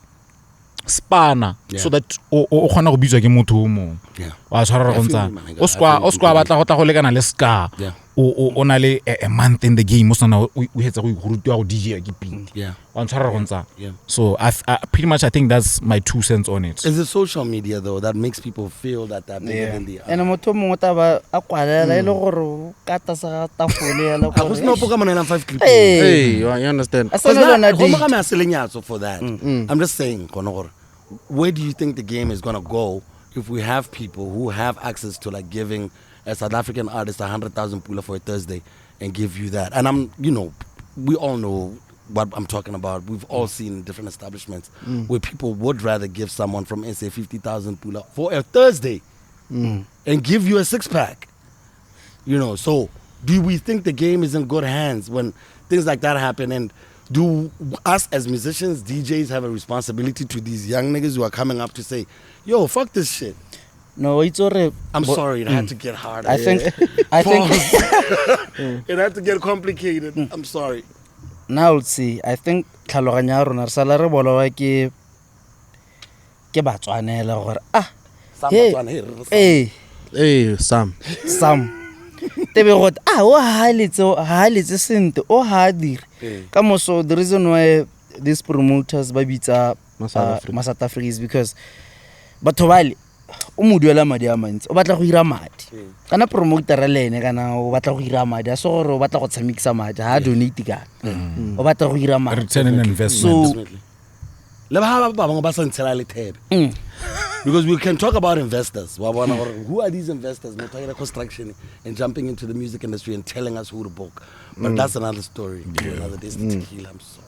Spana, Yeah. so that o khona go bitswa ke motho o mong. Yeah. Wa tshwara I feel gontsha. you, man. O skwa batla go tla go lekana le ska. Yeah. O na le a month in the game o sana o hetsa go rutwa go DJ ke beat. Yeah. Wa tshwara gontsha. Yeah. So I pretty much I think that's my 2 cents on it. Is it social media though that makes people feel that they're bigger than they are? And motho mongwe ta ba a kwalela ile gore ka ta sa tafole ya le I was no poka manela 5 clip. Hey, you understand? Asa le lona Because for that. I'm just saying, where do you think the game is gonna go if we have people who have access to like giving a South African artist 100,000 pula for a Thursday and give you that? And we all know what I'm talking about. We've all seen different establishments where people would rather give someone from SA 50,000 pula for a Thursday and give you a 6-pack. So do we think the game is in good hands when things like that happen? And do us as musicians, DJs, have a responsibility to these young niggas who are coming up to say, yo, fuck this shit? No, it's already. I'm sorry, it had to get hard. I think it had to get complicated. I'm sorry. Now let's see. I think tlhaloganya rona re sala re bolwa ke Batswana le gore Hey, Sam. Tebe got o haletse sente o ha dire ka moso. The reason why these promoters ba bitsa South Africa is because batho bale o moduela madi a mantsi o batla go ira madi kana promoter le ene kana o batla go ira madi a so gore o batla go tshamekisa madi ha donate ka o batla go ira madi Return on investment. So le ba bangwe ba sa ntshela le thebe. Because we can talk about investors. Who are these investors? We're talking about construction and jumping into the music industry and telling us who to book. But that's another story. Another day's tequila. I'm sorry.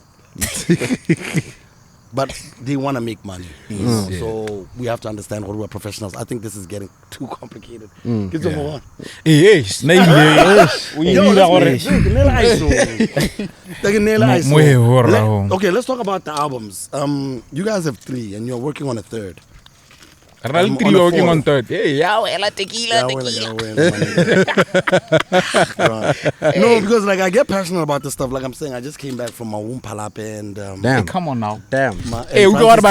But they want to make money. So we have to understand what we're professionals. I think this is getting too complicated. Get some more. Okay, let's talk about the albums. You guys have 3 and you're working on a 3rd. Working on 3rd. Hey, tequila. No, because like I get passionate about this stuff. Like I'm saying, I just came back from my womb Palape and Damn. Hey, come on now. Damn. Hey, we got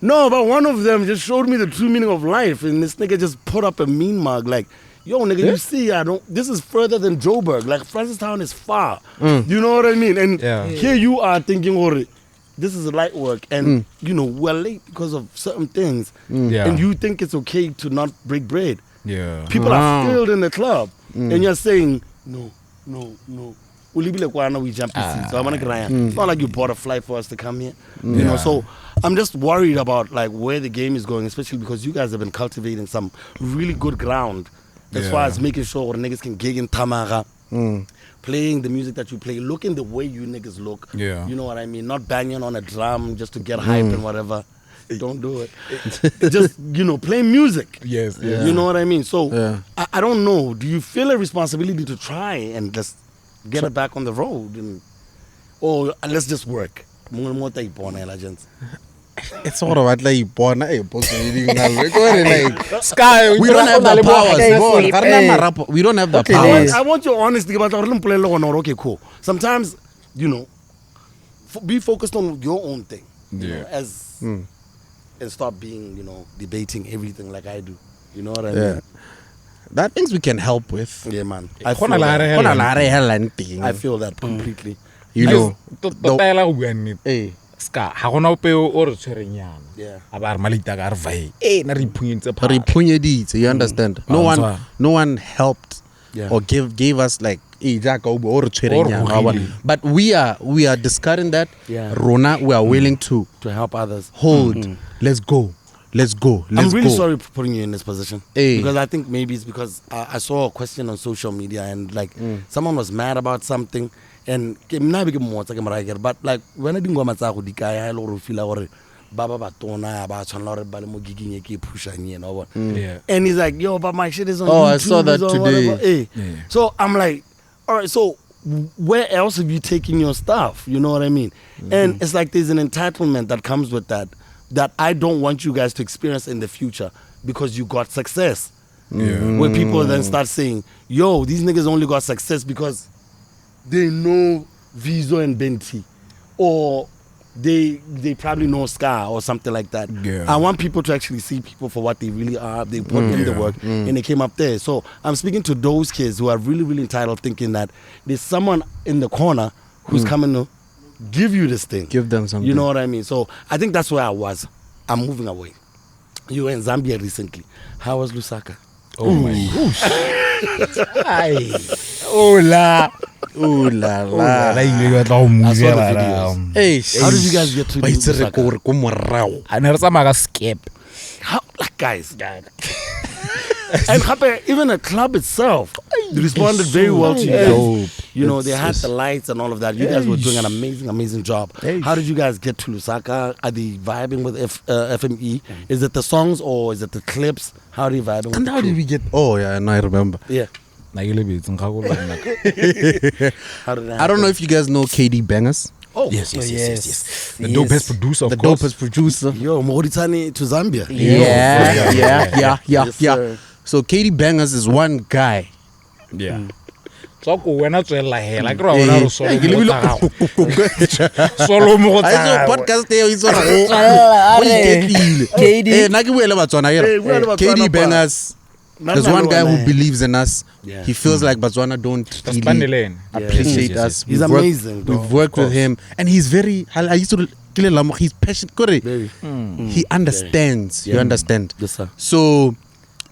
No, but one of them just showed me the true meaning of life, and this nigga just put up a mean mug like, yo, nigga, you see, this is further than Joburg. Like, Francistown is far. You know what I mean? And here you are thinking, this is light work, and, we're late because of certain things. And you think it's okay to not break bread. Yeah. People are filled in the club, and you're saying, no. We jump seats. So it's not like you bought a flight for us to come here. You know, so I'm just worried about like where the game is going, especially because you guys have been cultivating some really good ground as far as making sure niggas can gig in Tamara, playing the music that you play, looking the way you niggas look. Yeah. You know what I mean? Not banging on a drum just to get hype and whatever. Don't do it. Just, play music. Yes. You know what I mean? So I don't know. Do you feel a responsibility to try and just get it back on the road, or let's just work? It's all about like Sky, we don't have the powers. We don't have the powers. I want your honesty about okay, cool. Sometimes, be focused on your own thing. And stop being, debating everything like I do. You know what I mean? That things we can help with. Yeah, man. I feel that completely. Ska ha gona ope o re tshwerenyana. A ba re malita ka re vai. Na re iphunyentse pha. Re iphunyeditse, you understand? No one helped or gave us like but we are discarding that. Rona, we are willing to help others. Hold. Let's go. I'm really sorry for putting you in this position. Because I think maybe it's because I saw a question on social media and like someone was mad about something and but like when I didn't go matsago di ka ya lo feel gore baba batona ba tshwana gore ba le mo giging e ke pushang you know and he's like yo but my shit is on YouTube. I saw that today. So I'm like, all right, so where else have you taken your stuff? You know what I mean? And it's like there's an entitlement that comes with that I don't want you guys to experience in the future because you got success. Where people then start saying, yo, these niggas only got success because they know Vizo and Benti, or they probably know Scar or something like that. I want people to actually see people for what they really are. They put in the work and they came up there. So I'm speaking to those kids who are really, really entitled, thinking that there's someone in the corner who's coming to give you this thing. Give them something. You know what I mean? So I think that's where I was. I'm moving away. You were in Zambia recently. How was Lusaka? Oh my gosh. Oh la la. I saw the videos. How did you guys get to Lusaka? I never saw my skip. How, like guys. And even the club itself responded very well to you guys. You know, they had the lights and all of that. You guys were doing an amazing job. How did you guys get to Lusaka? Are they vibing with FME? Is it the songs or is it the clips? How are they vibing with And how did we get... Oh, yeah, and I remember. Yeah. I don't know if you guys know KD Bangers. Oh, yes. The dopest producer, of course. The dopest producer. Yo, Mauritania to Zambia. Yeah. So KD Bangers is one guy. Yeah. So when I tell like I saw podcast there is on KD Bangers. There's one guy who believes in us. He feels like Batswana don't really appreciate us. He's amazing. We've worked with him, and he's very. I used to he's passionate. He understands. You understand? Yes, sir. So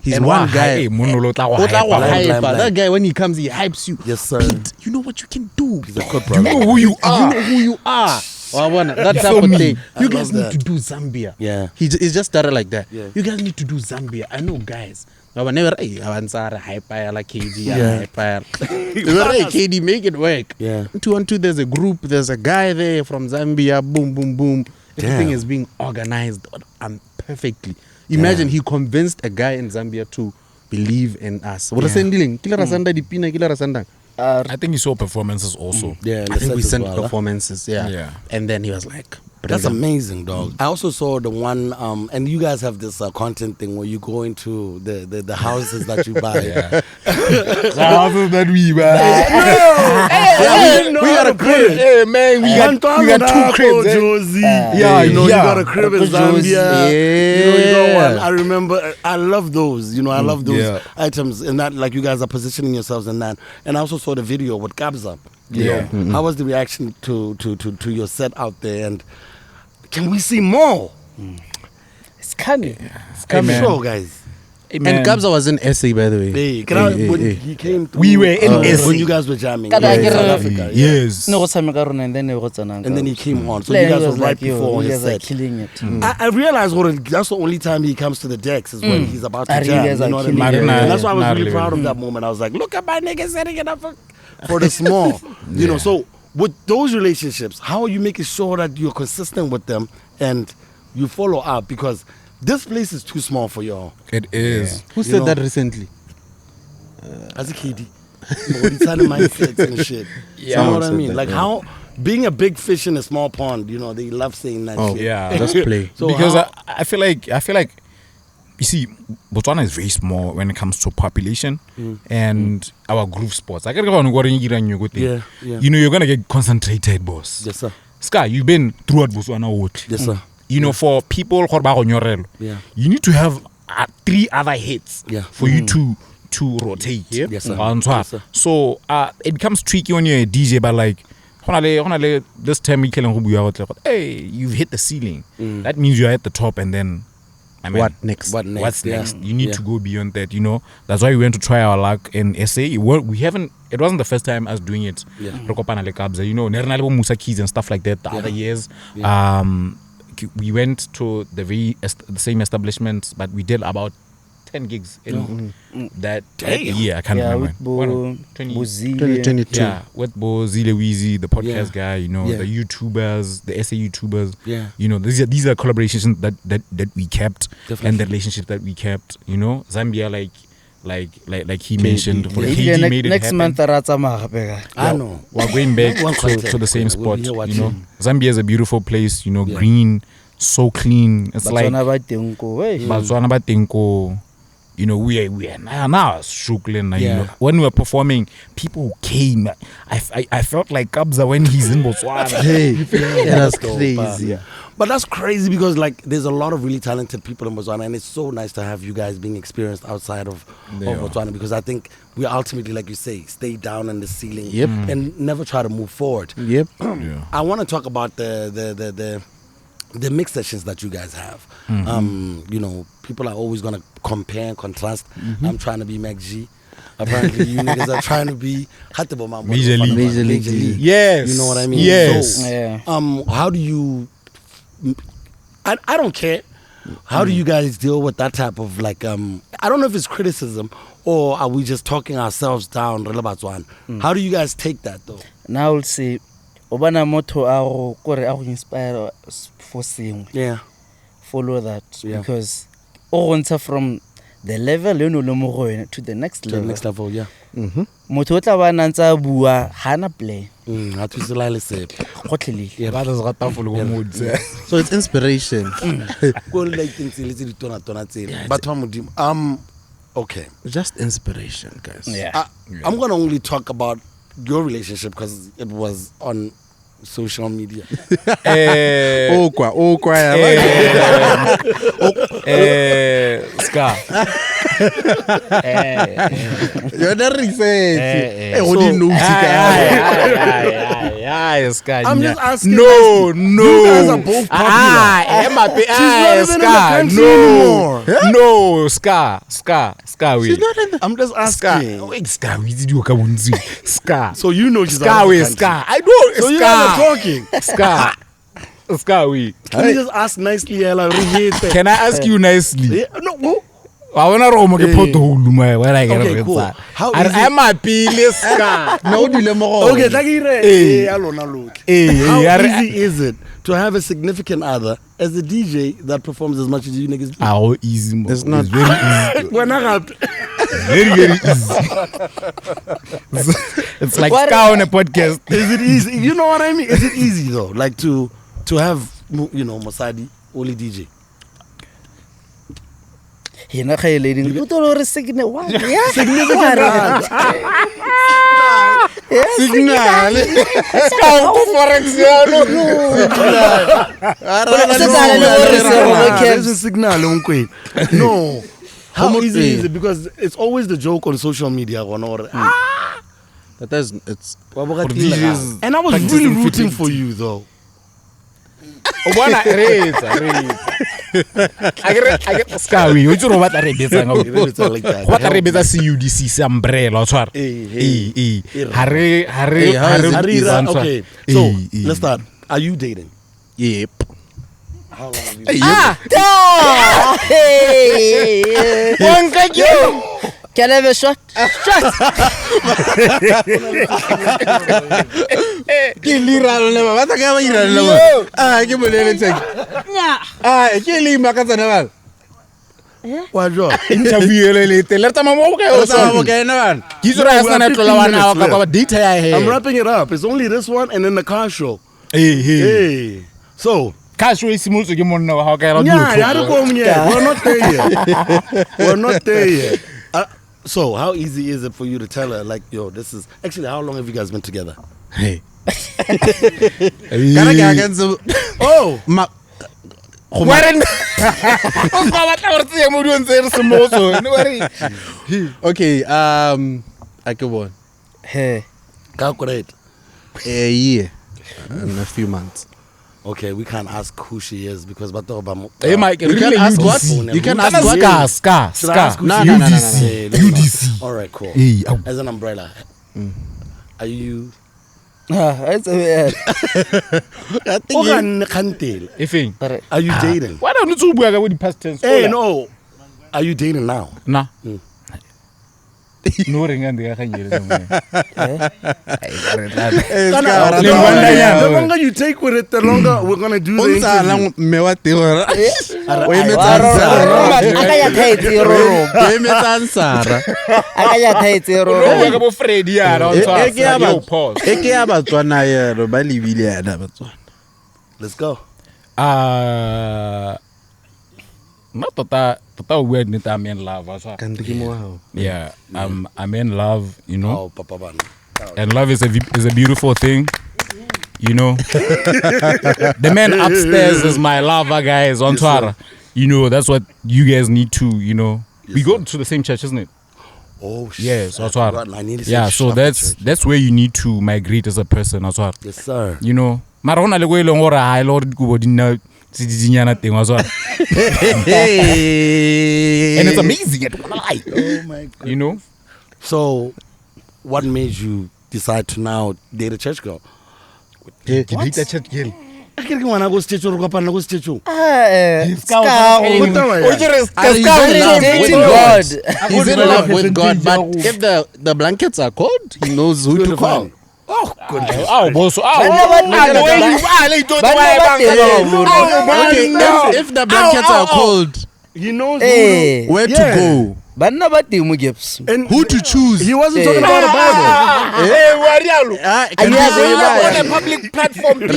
he's one guy. That guy, when he comes, he hypes you. Yes, sir. Pete, you know what you can do. He's a good You know who you are. You know who you are. That type of thing. You guys need to do Zambia. Yeah. He's just started like that. Yeah. You guys need to do Zambia. I know guys. I never hyper like KD. KD, make it work. Yeah. 212, there's a group, there's a guy there from Zambia. Boom, boom, boom. Everything is being organized perfectly. Imagine he convinced a guy in Zambia to believe in us. I think he saw performances also. Yeah, I think we sent well, performances. Yeah. And then he was like, that's amazing, dog. I also saw the one, and you guys have this content thing where you go into the houses that you buy. The houses that we buy. We got a crib. Hey man, we got 2 cribs. You got a crib in Zambia. You got one. I remember. I love those. I love those items, and that like you guys are positioning yourselves in that. And I also saw the video with Kabza. How was the reaction to your set out there? And can we see more? It's coming. It's coming. Sure, guys. And Kabza was in SA, by the way. When he came through, we were in SA. when you guys were jamming. South Africa. Yes. And then he came on. So you guys were right before his set. Killing it. I realized that's the only time he comes to the decks is when he's about to jam. You know what I mean? killing And it. that's why I was really proud of that moment. I was like, look at my nigga setting it up for the small. You know, so with those relationships, how are you making sure that you're consistent with them and you follow up? Because this place is too small for y'all. It is. Who said that recently? As a kid, mindsets and shit. You know what I mean? Like how being a big fish in a small pond, they love saying that shit. Yeah. Just play. So because I feel like you see, Botswana is very small when it comes to population and our groove spots. I gotta go on you're gonna get concentrated, boss. Yes, sir. Sky, you've been throughout Botswana. Yes, sir. For people you need to have 3 other hits for you to rotate. Yes, sir. Yes, sir. So it becomes tricky when you're a DJ, but like this time hey, you've hit the ceiling. That means you're at the top, and then what next? What's next? You need to go beyond that. That's why we went to try our luck in SA. It wasn't the first time us doing it. Musa Keys and stuff like that. The other years, we went to the same establishment, but we did about 10 gigs in that year. I can't remember. With 2022. Yeah, with Bo Zile Weezy, the podcast guy, you know, the YouTubers, the SA YouTubers. Yeah. You know, these are collaborations that we kept. Definitely. And the relationships that we kept. You know, Zambia, like he mentioned, for Yeah, KD made it next happen. month I know. We're going back to the same spot. You know, Zambia is a beautiful place. You know, green, so clean. It's like Batswana Batenko. You know, we are now struggling. You know, when we were performing, people came. I felt like Kabza when he's in Botswana. That's crazy. But that's crazy because like there's a lot of really talented people in Botswana, and it's so nice to have you guys being experienced outside of Botswana, because I think we ultimately, like you say, stay down in the ceiling and never try to move forward. I want to talk about the mix sessions that you guys have. You know, people are always gonna compare and contrast. I'm trying to be Mac G. Apparently, you niggas are trying to be Major League. Yes. You know what I mean? Yes. So, how do you? I don't care. How do you guys deal with that type of like? I don't know if it's criticism or are we just talking ourselves down? How do you guys take that though? Now I'll say, Obana motto our kore our inspire for sing. Yeah. Follow that because from the level to the next level. To the next level, yeah. Motho tla ba nantsa bua hana play. Ha twisela le sepe. Gotlhele. So it's inspiration. Okay. Just inspiration, guys. Yeah. I'm gonna only talk about your relationship because it was on social media. Scar. You're not research. I'm just asking. No. You guys are both popular. Scar. No, Scar. She's not in the. I'm just asking. Scar. So you know she's Scar. I know. So you guys are talking. Scar. Can you just ask nicely, Ella? Can I ask you nicely? Yeah, no. I want to roam okay, cool. How is it? I'm a Scar. No dilemma. Okay, how easy is it to have a significant other as a DJ that performs as much as you niggas do? How easy? It's not very easy. We're not very easy. It's like Scar on a podcast. Is it easy? You know what I mean? Is it easy though? Like to have, you know, Masadi only DJ. Hina kha lady signal what? Significant. Signal. There's a signal. No. How easy is it? Because it's always the joke on social media. But it's. And I was really rooting for you though. I get Scawi. What you know what I read? What I read is CUDC umbrella. Okay, so let's start. Are you dating? Yep. How long have you Can I have a shot? I'm wrapping it up. It's only this one and then the car show. Hey. So cash race how can we're not there yet. We're not there yet. So how easy is it for you to tell her like, yo, this is actually, how long have you guys been together? Hey. Oh, okay, I go on. Hey. Calculate. A year and a few months. Okay, we can't ask who she is because you can ask what? You can ask what? Scar. No. UDC. All right, cool. As an umbrella. Are you? It's weird. Are you dating? Why don't you talk about the past tense? Hey, no. Are you dating now? Nah. No ring and the longer you take with it, the longer we're gonna do the interview. Let's go. Not that weird nita I'm in love. Yeah, I'm in love, you know. And love is a beautiful thing, you know. The man upstairs is my lover, guys. On Twitter, you know, that's what you guys need to, you know. We go to the same church, isn't it? Oh shit. Yes, yeah, so that's where you need to migrate as a person as well. Yes, sir. You know, Marona le go ile ngora ha Lord go bodina tsidinyana teng as well. And it's amazing. Oh my God. You know? So, what made you decide to now date a church girl? Date a church girl. I can't go go stage or go go stage. He's in love with God, but if the blankets are cold, he knows who to call. Oh, goodness. If the blankets are cold, he knows where to go. And Who to choose. He wasn't talking about the Bible. On a public platform. When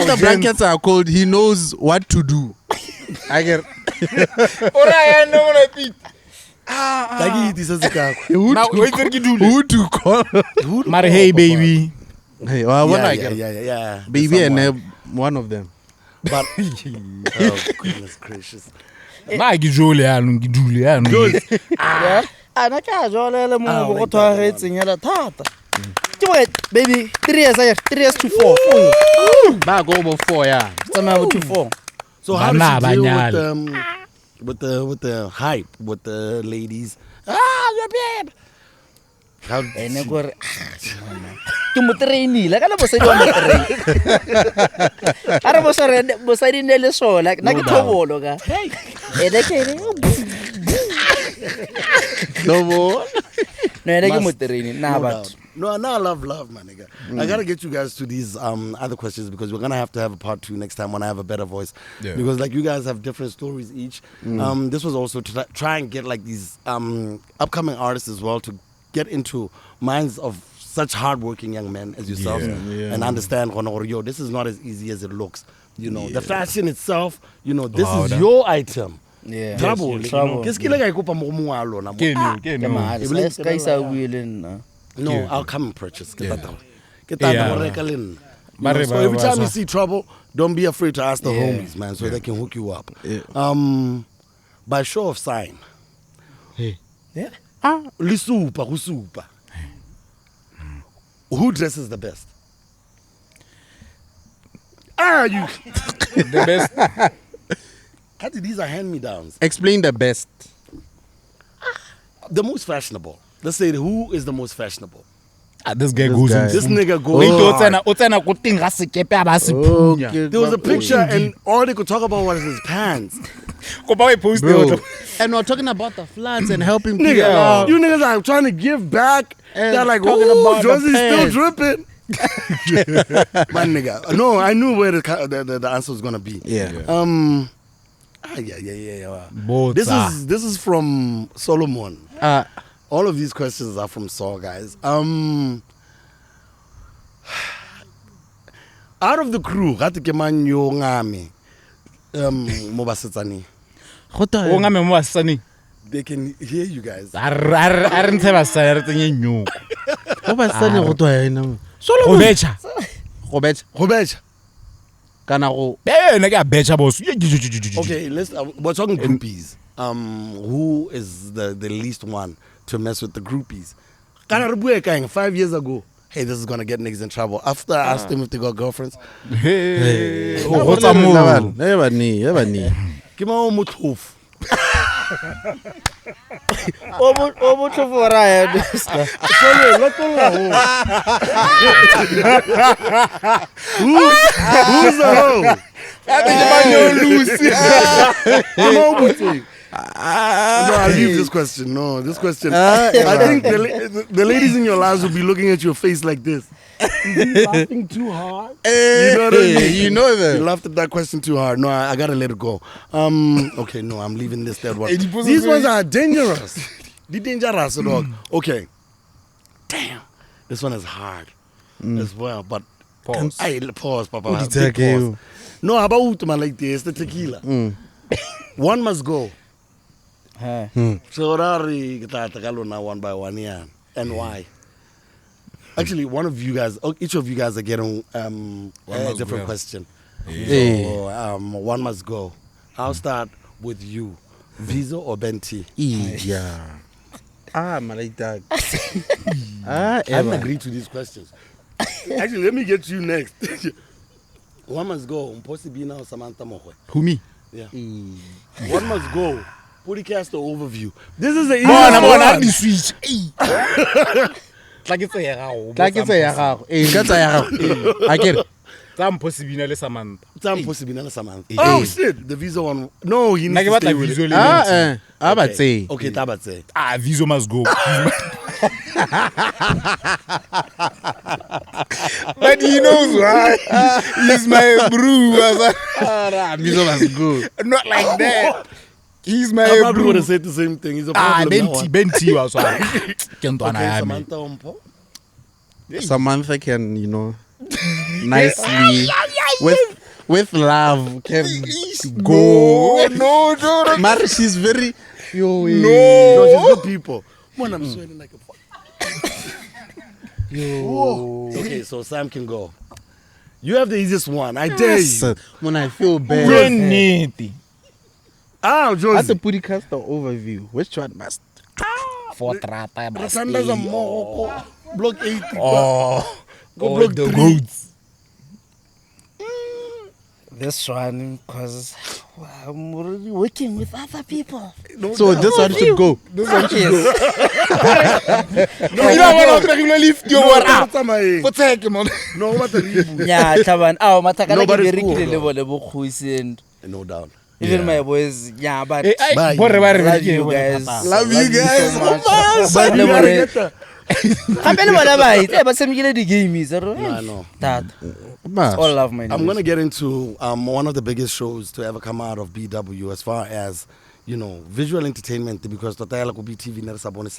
the blankets are cold, he knows what to do. I get who to call. Mare, hey baby. Hey, yeah. Baby and one of them. But oh goodness gracious. Ma Julian. Baby, 3 years to 4. Back over 4, yeah. To 4. So how does she deal with the hype with the ladies? You're bad. How No, I love, my nigga. I gotta get you guys to these other questions because we're gonna have to have a part 2 next time when I have a better voice. Yeah. Because like you guys have different stories each. This was also to try and get like these upcoming artists as well to get into minds of such hardworking young men as yourselves and understand, yo, this is not as easy as it looks. You know, the fashion itself, you know, this is your item. Yeah. Trouble. No, I'll come and purchase. So every time you see trouble, don't be afraid to ask the homies, man, so they can hook you up. By show of sign. Lisupa. Who dresses the best? You the best. These are hand-me-downs. Explain the best. The most fashionable. Let's say who is the most fashionable. This guy goes in. This nigga goes There was a picture and all they could talk about was his pants. Bro. And we're talking about the floods and helping people. Nigga, you niggas are trying to give back. They're like, oh, Josie's still dripping. My nigga. No, I knew where the answer was going to be. Yeah. This is from Solomon. All of these questions are from Saul, guys. Out of the crew, they can hear you guys. Okay, we're talking groupies. Who is the least one to mess with the groupies? 5 years ago, hey, this is gonna get niggas in trouble. After I asked them if they got girlfriends. What's a move? Give me one more tooth. Who's the hoe? No, I'll leave this question. No, this question. I think the ladies in your lives will be looking at your face like this. Is he laughing too hard? You know what I mean? You know that. You laughed at that question too hard. No, I gotta let it go. Okay, no, I'm leaving this third one. These ones are dangerous. The dangerous dog. Okay. Damn. This one is hard as well, but pause. Pause, Papa. Big pause. No, how about man like this? The tequila. One must go. So one by one, yeah. And why? Actually, each of you guys are getting a different question. So one must go. I'll start with you. Viso or Benti? Yeah. I like that. I haven't agreed to these questions. Actually, let me get you next. One must go. Impossible or Samantha Mohwe. Who, me? Yeah. One must go. Podicast or overview. This is the easiest one. Switch. Like it's a yagao. I get it. Some possible le Samantha. Oh shit, the Viso one. No, he needs to stay with it. Okay, Tabatse. Viso must go. But he knows why. He's my bro. Viso must go. Not like that. He's my I probably bro. would have said the same thing. He's a problem. Benti was Okay, Samantha Ompo. Samantha can, nicely with love can go. No. Mary, she's very No, she's good people. Man, I'm sweating like a fuck. Okay, so Sam can go. You have the easiest one. I dare you. When I feel bad. Jonesy. Jonesy. That's a Podicast overview. Which one must? Rasanda's a more block 80. Go block the goats. This one, because I'm already working with other people. So this one should go. This one should go. No, you don't want to lift your word up. No, what the Yeah, Taban. Oh, Mataka, Nobody's very cool, clear. No doubt. Even my boys, yeah, but Bye. love you guys. Love you guys so much. But you gotta get that. I know. That. All love, my I'm gonna get into one of the biggest shows to ever come out of BW as far as visual entertainment, because Totala could be TV never sabone.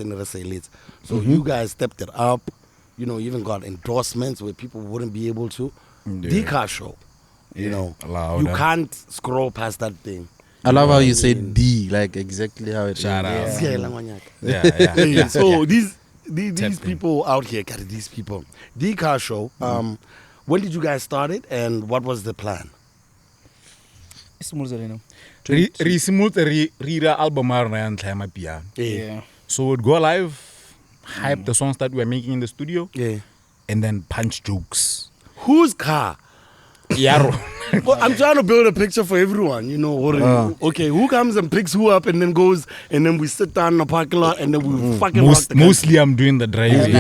So you guys stepped it up. You even got endorsements where people wouldn't be able to. The car show. You can't scroll past that thing. I love how you say D, like exactly how it is. Yeah. So these people out here, these people. The car show. When did you guys start it, and what was the plan? Read album Amapiano. Yeah. So we'd go live, hype the songs that we were making in the studio, and then punch jokes. Whose car? Yaro. Well, I'm trying to build a picture for everyone, Okay, who comes and picks who up and then goes, and then we sit down in the parking lot and then we fucking rock the Mostly I'm doing the driving.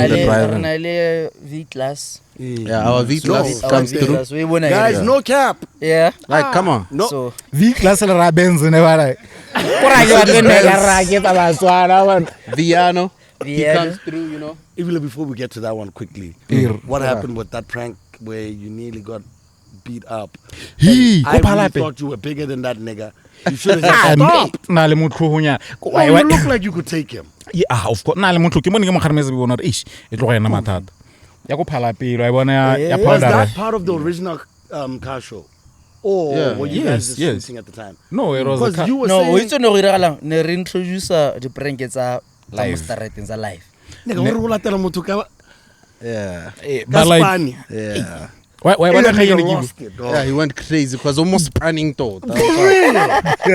V-class. Yeah, our V-class comes through. Guys, no cap. Yeah. Like, come on. No. So, V-class la Benz never. Viano. He comes through, Even before we get to that one quickly, what happened with that prank where you nearly got beat up? I really thought you were bigger than that nigga. You should have just stopped. You look like you could take him. Yeah, of course. Was that part of the original car show? Or were you guys just shooting at the time? No, it was because you were it's saying... no, reintroduce the prank it's a live. Yeah. That's funny. Yeah. Why lost it, dog. Yeah, he went crazy. It was almost panning thought.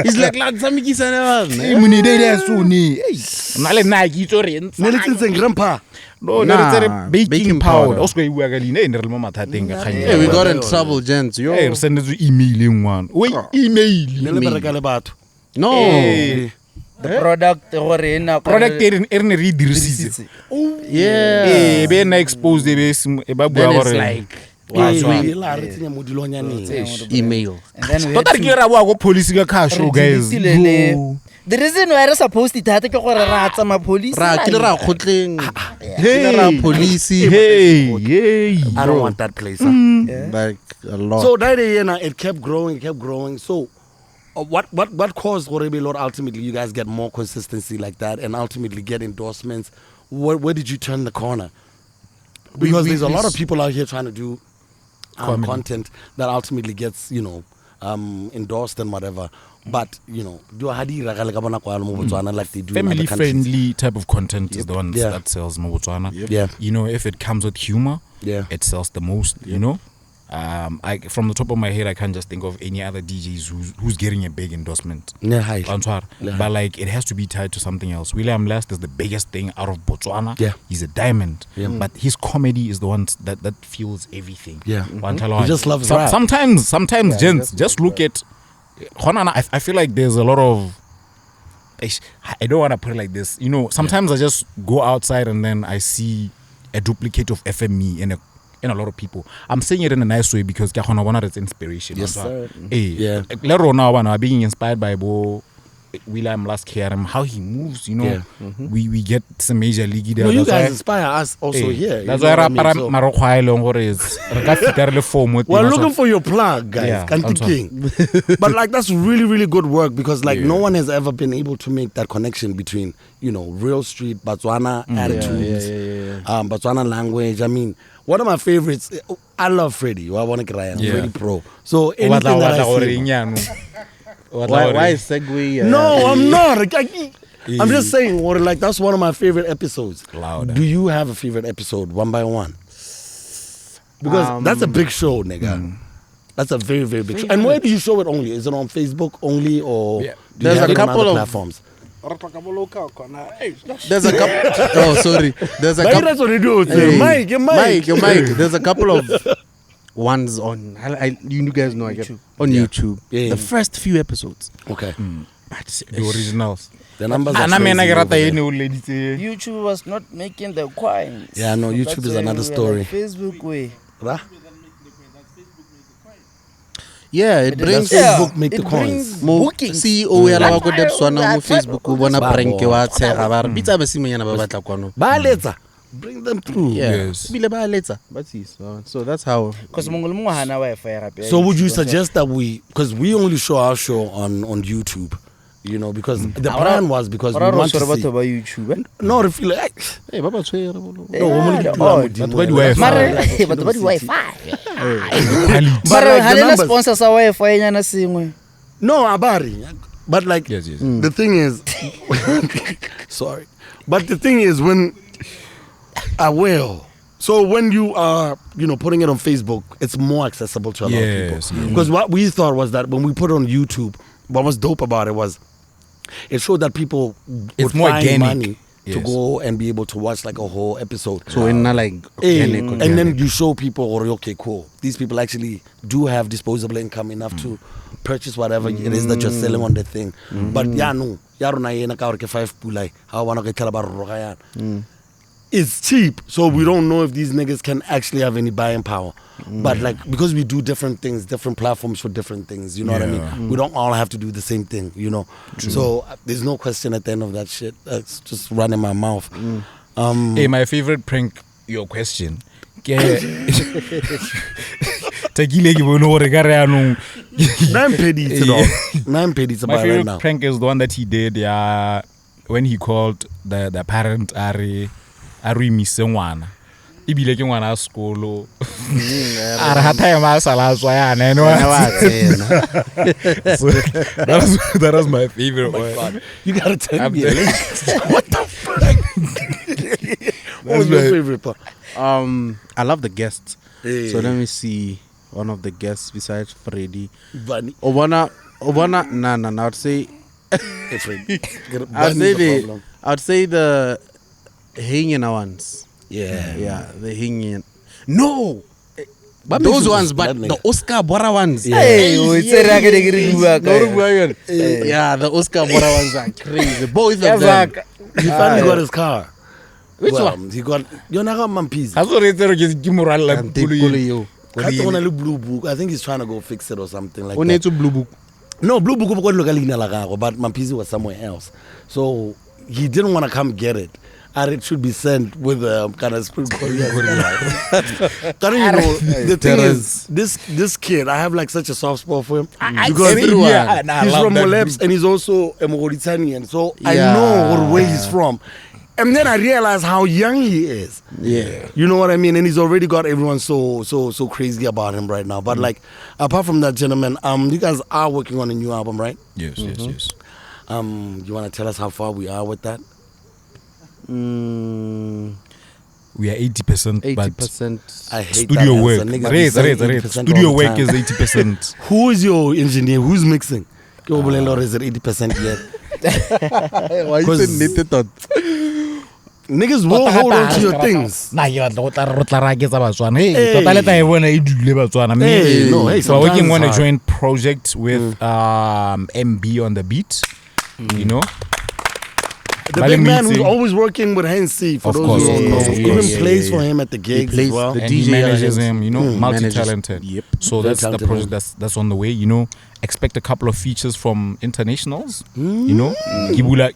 He's like, grandpa. No, baking powder. Hey, we got in trouble, gents. Yo. Hey, send us emailing one. Wait, email. No. The product read. Yeah. Be exposed. Then it's like Email. And then we Tota had re to- ke ra boa go police ka casho guys. Re delete the reason why re sa post it hate ke gore ra tsa mapolice Ra kile ra khotleng. Kile ra police. Hey. I don't want that place. Like a lot. So that it kept growing. So what caused Gorebe Lord ultimately you guys get more consistency like that and ultimately get endorsements? Where did you turn the corner? Because there's a lot of people out here trying to do content that ultimately gets, endorsed and whatever. But, like they do in Family other countries. friendly type of content is the one that sells in Botswana. Yeah. If it comes with humor, it sells the most, from the top of my head I can't just think of any other DJs who's getting a big endorsement. But like it has to be tied to something else. William Last is the biggest thing out of Botswana. He's a diamond. But his comedy is the one that feels everything. He He just loves rap. Sometimes gents just look at I feel like there's a lot of I don't want to put it like this. Sometimes I just go outside and then I see a duplicate of FME in a lot of people. I'm saying it in a nice way because it's inspiration. Yes, sir. Later on now, I'm being inspired by William Last KRM, how he moves, we get some major league there. No, you guys inspire us also here. That's why we're looking for your plug, guys. King. But like that's really, really good work because like no one has ever been able to make that connection between, real street, Batswana attitudes, Batswana language. I mean, one of my favorites, I love Freddie. I want to cry. Freddie Pro. So anything that I see. Why segue? No, I'm not. I'm just saying, like that's one of my favorite episodes. Louder. Do you have a favorite episode, one by one? Because that's a big show, nigga. That's a very, very big show. And where do you show it only? Is it on Facebook only, or do you There's have a it on couple other of platforms? There's a couple. Oh, sorry. There's a couple. That's what you do. Mike. There's a couple of ones on. You guys know I get on YouTube. Yeah. The first few episodes. Okay. But the originals. The numbers are crazy over there. YouTube was not making the coins. Yeah, no, YouTube is another story. Facebook way. Right? Yeah, it brings Facebook make the coins. CEO ya la go Botswana mo Facebook o bona prank wa tshega ba re bitsa basimanyana ba batla kwano. Ba letsa. Bring them through. Yes. Bile ba letsa. So that's how. So would you suggest that because we only show our show on YouTube, because the plan was because we want to see. YouTube. No, I feel like Hey, baba tshwere Wi-Fi. Sponsors are Wi-Fi nyana singwe. No, abari. But like Yes. the thing is sorry. But the thing is when so when you are, putting it on Facebook, it's more accessible to a lot of people. Because what we thought was that when we put it on YouTube, what was dope about it was it showed that people would more find organic. money to go and be able to watch like a whole episode. So in like and then you show people, okay, cool. These people actually do have disposable income enough to purchase whatever it is that you're selling on the thing. But it's cheap, so we don't know if these niggas can actually have any buying power. But like because we do different things, different platforms for different things, you know what I mean? We don't all have to do the same thing, So there's no question at the end of that shit. It's just running my mouth. Hey, my favorite prank, your question. My favorite prank is the one that he did when he called the parent Ari Misengwana. Ibile ke ngwana skolo. Ara hata ya masala tswa yana that was my favorite one. You gotta tell me. What the fuck? What was your favorite part? I love the guests. Hey. So let me see one of the guests besides Freddie. Bunny. Obana, no, I'd say I'd say the hanging ones. Yeah, the hanging. No, those ones, but the Oscar Bora ones. Yeah, the Oscar Bora ones are crazy. Both of them. He finally got his car. Which one? He got. You're not Mampiz. Blue book. I think he's trying to go fix it or something like Only that. to blue book. No, Blue Book but my PC was somewhere else. So he didn't want to come get it. And it should be sent with a kind of spring. The thing is, this kid, I have like such a soft spot for him. Because he's from Molebs and he's also a Mauritanian. So I know where he's from. And then I realized how young he is. Yeah. You know what I mean? And he's already got everyone so crazy about him right now. But like, apart from that, gentlemen, you guys are working on a new album, right? Yes. You want to tell us how far we are with that? We are 80%, 80%. I hate studio that work. answer. Niggas be saying 80% Studio all the work time. is 80%. Who is your engineer? Who's mixing? Or is it 80% yet? Why you say knitted thought? Niggas will hold on to your things. Hey, no, hey, so we're working on a sometimes joint project with MB on the beat, you know. The big man who's always working with Hennessy for Of those course, who of course, of even course. plays for him at the gigs as well. the And DJ he manages arranges. him, you know, multi-talented. Yep. So Very that's the talented project man. that's on the way, you know. Expect a couple of features from internationals, you know. Kibula,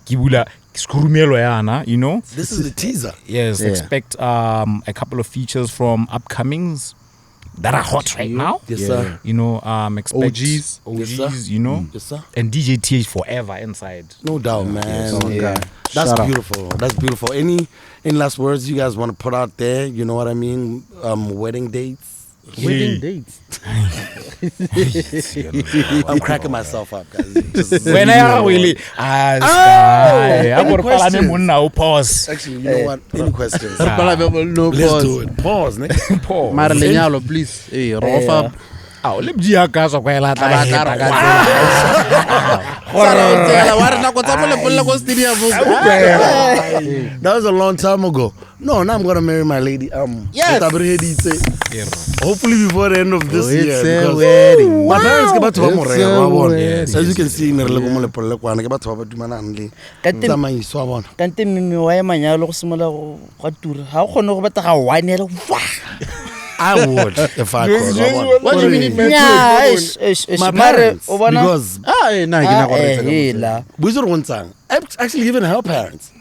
Skurumelo yana, you know. This is the teaser. Yes, Yeah. expect a couple of features from upcomings that are hot right now. Yes, Yeah. sir. You know, expect OGs. Yes, sir. you know. Yes, sir. And DJ TH forever inside. No doubt, man. Oh, Yeah. God. That's Shout out. beautiful. That's beautiful. Any last words you guys want to put out there? You know what I mean? Wedding dates. Wedding dates. I'm cracking myself up, guys. Just- When I really pause. Actually, you know what? Any questions? No Let's pause. do it. Pause, nigga. Pause. Mara lenyalo, please. Hey, Rofa. Ah, le bdia ka so kwa ela tla That was a long time ago. No, now I'm gonna marry my lady. Yes. Hopefully before the end of this It's year. a Because wedding. my parents ke batho ba It's morega, a wa bona. wedding. As you can see, ne re le go mo lepole kwana ke batho ba dumanang le tsamaiso wa bona. kante mimi wa ya manyalo go simola go tura ha o kgone go beta ga wine ya I would if I could. wa bona. What do you mean? My mare parents, o bona because we should want time. Actually, even her parents,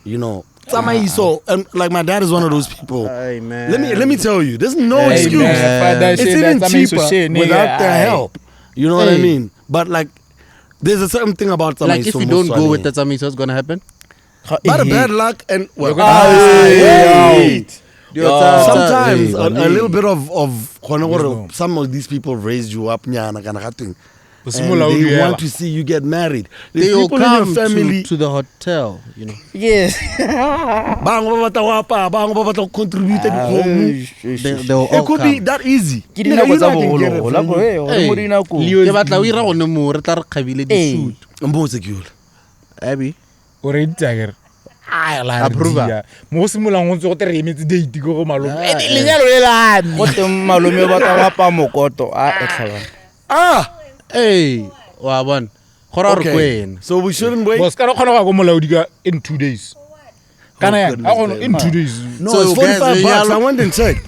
you know, tsamaiso, and like my dad is one of those people. Hey, man. Let me tell you, there's no Hey, excuse. man. It's even cheaper without their Aye. help. You know what I Hey. mean? But like, there's a certain thing about tsamaiso. Like if you don't go with the Sami, what's gonna happen? But a bad luck and well, sometimes a little bit of some of these people raised you up nyana kana ga thing. And they want to see you get married. There's They will people in your come family. to the hotel, you know. yes Bang ba batla wa pa, bang ba batla go contribute dikgomo. They will all It could come. be that easy. ke dinako You tsa know I can get it bogologolo from you. Hey, mo dinako ke batla o ira gone mo re tla re kgabile di-suit. Mbotse ke yole. Abi. already tagger Approval. mo simolang go ntse go tere emetse date go malome lenyalo le lame go teng malome ba ka wapa mokoto a etlhaba Hey, wa bona. Gora re Okay. kwena. So we shouldn't wait. boss kana kgona go molaodi ka in 2 days kana ya goodness, a gono in 2 days No, So it's guys, $45. lenyalo- I went and checked.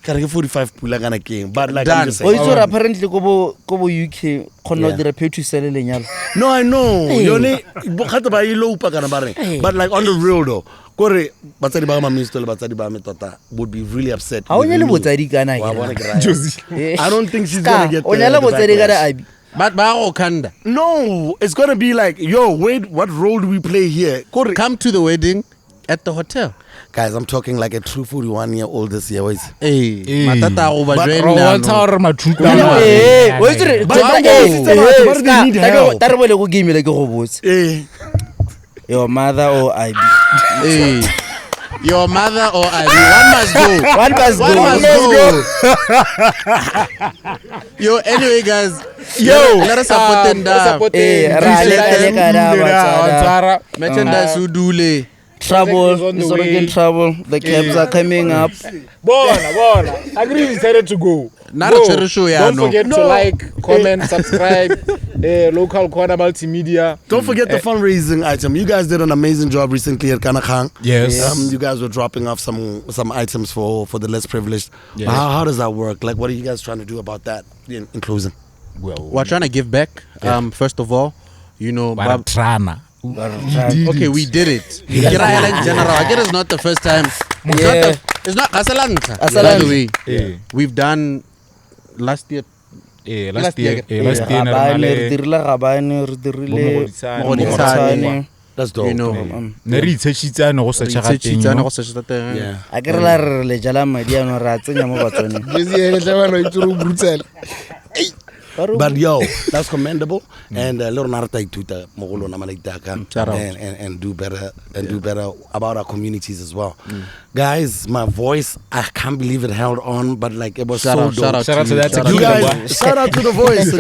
Can I get 45 pula kana king? But like I'm Done. just o saying. itse gore apparently ko bo UK kgona Yeah. go dira phetho sele lenyalo No, I know. Hey. Yone bogata ba ilopa kana ba re. Hey. But like on the real though, kore batsadi ba ma misto le batsadi ba me tota would be really upset. ha o with nyale me. botsadi kana Wa bona ke ke raya. Josie. I don't think she's gonna get o nyala the botsadi ka backlash. Abi But ba go kanda. No, it's gonna be like, yo, wait, what role do we play here? Kore. Come to the wedding at the hotel. Guys, I'm talking like a true 41-year-old this year. Wait. Hey, Hey. matata go ba But join ro now. wa tsa ma truth o itse re But ba botsitse batho ba re they need help. ta re bole go game le ke go botse Eh. your mother or Abi Hey. Your mother or I? One must go. one must One go must go. Yo, anyway, guys. Let us support them down. Eh, ra le ka le ka da Batswana. Merchandise udule. Trouble is already in trouble. The cabs are coming up. Bona. Agree decided to go. Don't forget to like, comment, subscribe. Local corner multimedia. Don't forget the fundraising item. You guys did an amazing job recently at Kanakang. Yes. You guys were dropping off some items for the less privileged. Yes. How does that work? Like, what are you guys trying to do about that in closing? Well, we're trying to give back. First of all, you know, okay, we did it. I guess it's not the first time. It's not Asalanta. By the way, we've done last year. Last year. That's dope. You know, but yo, that's commendable, and and do better about our communities as well. Guys, my voice, I can't believe it held on, but like it was so dope. Shout out to that You guys, shout out to the voice.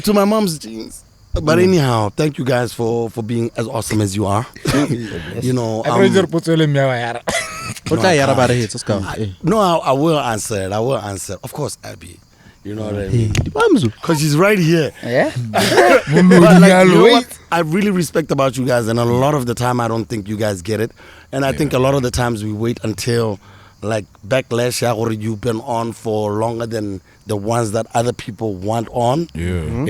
To my mom's jeans. But anyhow, thank you guys for being as awesome as you are. You know, no, I will answer it. Of course, Abby. You know what I mean? Because she's right here. Yeah. But like, you know what I really respect about you guys, and a lot of the time I don't think you guys get it. And I think a lot of the times we wait until like backlash or you've been on for longer than the ones that other people want on. I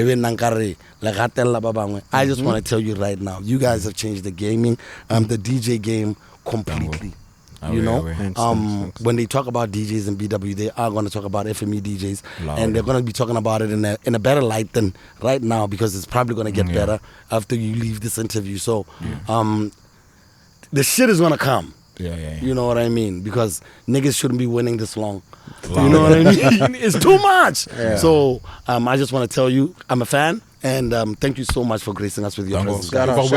just want to tell you right now, you guys have changed the gaming, the DJ game completely. You know, when they talk about DJs and BW, they are going to talk about FME DJs, and they're going to be talking about it in a better light than right now, because it's probably going to get better after you leave this interview. So, the shit is going to come. You know what I mean? Because niggas shouldn't be winning this long. You know what I mean? It's too much. So, I just want to tell you, I'm a fan. And thank you so much for gracing us with your presence. Shout out.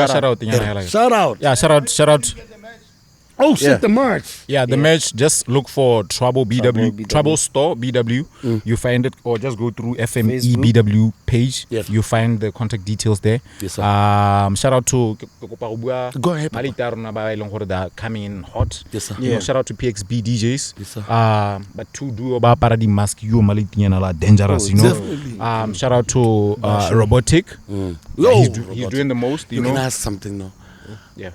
Yeah, shout out. Oh shit, the merch. Yeah, the merch. Just look for Trouble BW. Trouble Store BW. You find it, or just go through FME BW page. You find the contact details there. Yes, sir. Shout out to Go ahead. coming in hot. Yes, sir. You know, shout out to PXB DJs. Yes, sir. But to do about paradigm mask, you dangerous. You know. Definitely. Shout out to Robotic. He's doing the most. You know. Can ask something though. Yeah.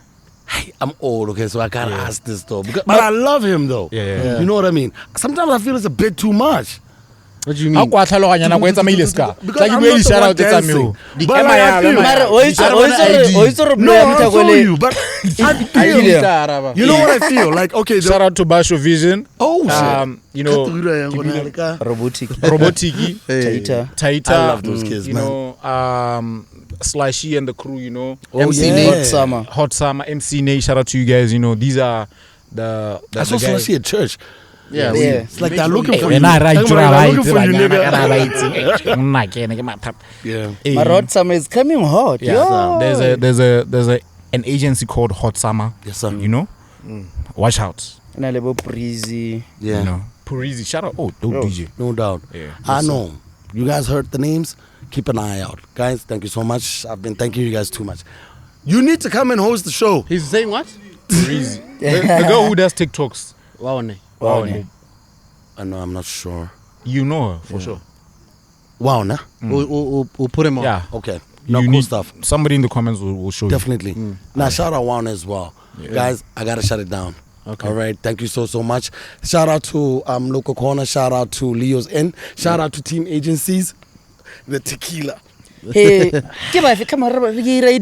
Hey, I'm old, okay, so I gotta ask this though. But I love him though. Yeah. You know what I mean? Sometimes I feel it's a bit too much. What do you mean? Because I'm not the one dancing. But like, I feel no, I'll show you. But I feel, you know what I feel? Like, okay, shout out to Basho Vision. Oh shit. You know, Robotiki, Taita. I love those kids, you man. know, Slashy and the crew, you know. MC Nate. Hot Summer, MC Nate, shout out to you guys. You know, these are the I saw Slashy at church. Yeah. It's like they're looking for you. When I write, looking for you, nigga. My Hot Summer is coming hot. Yeah. There's an agency called Hot Summer. Yes, sir. You know, watch out. And a little breezy. Yeah. You know, Parisi, shout out. Oh, dope DJ. No doubt. Yeah. I know. You guys heard the names. Keep an eye out, guys. Thank you so much. I've been thanking you guys too much. You need to come and host the show. He's saying what? Parisi. The girl who does TikToks. I know. I'm not sure. You know her for sure. Wow, nah. We'll put him on. Yeah. Okay. No You cool need stuff. Somebody in the comments will show Definitely. Now shout out Warner as well. Guys, I gotta shut it down. Okay. All right. Thank you so much. Shout out to Local Corner. Shout out to Leo's Inn. Shout out to Team Agencies. The tequila. Hey, come on, No, DJ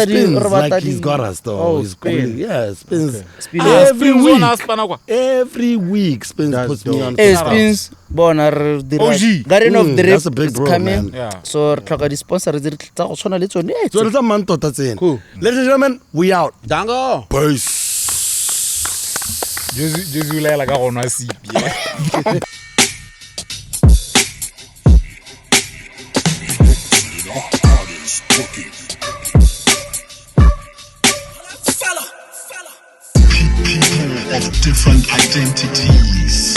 spins like he's got us though. Oh, He's spin. cool. Yeah, spins. Every Every week spins puts me on. Hey, spins. Garden of the that's a Rip big is bro, coming. man. Yeah. So, the sponsor is So there's a man thought that's in. Cool. Ladies and gentlemen, we out. Dango. Peace. Just like I want to see. People of different identities.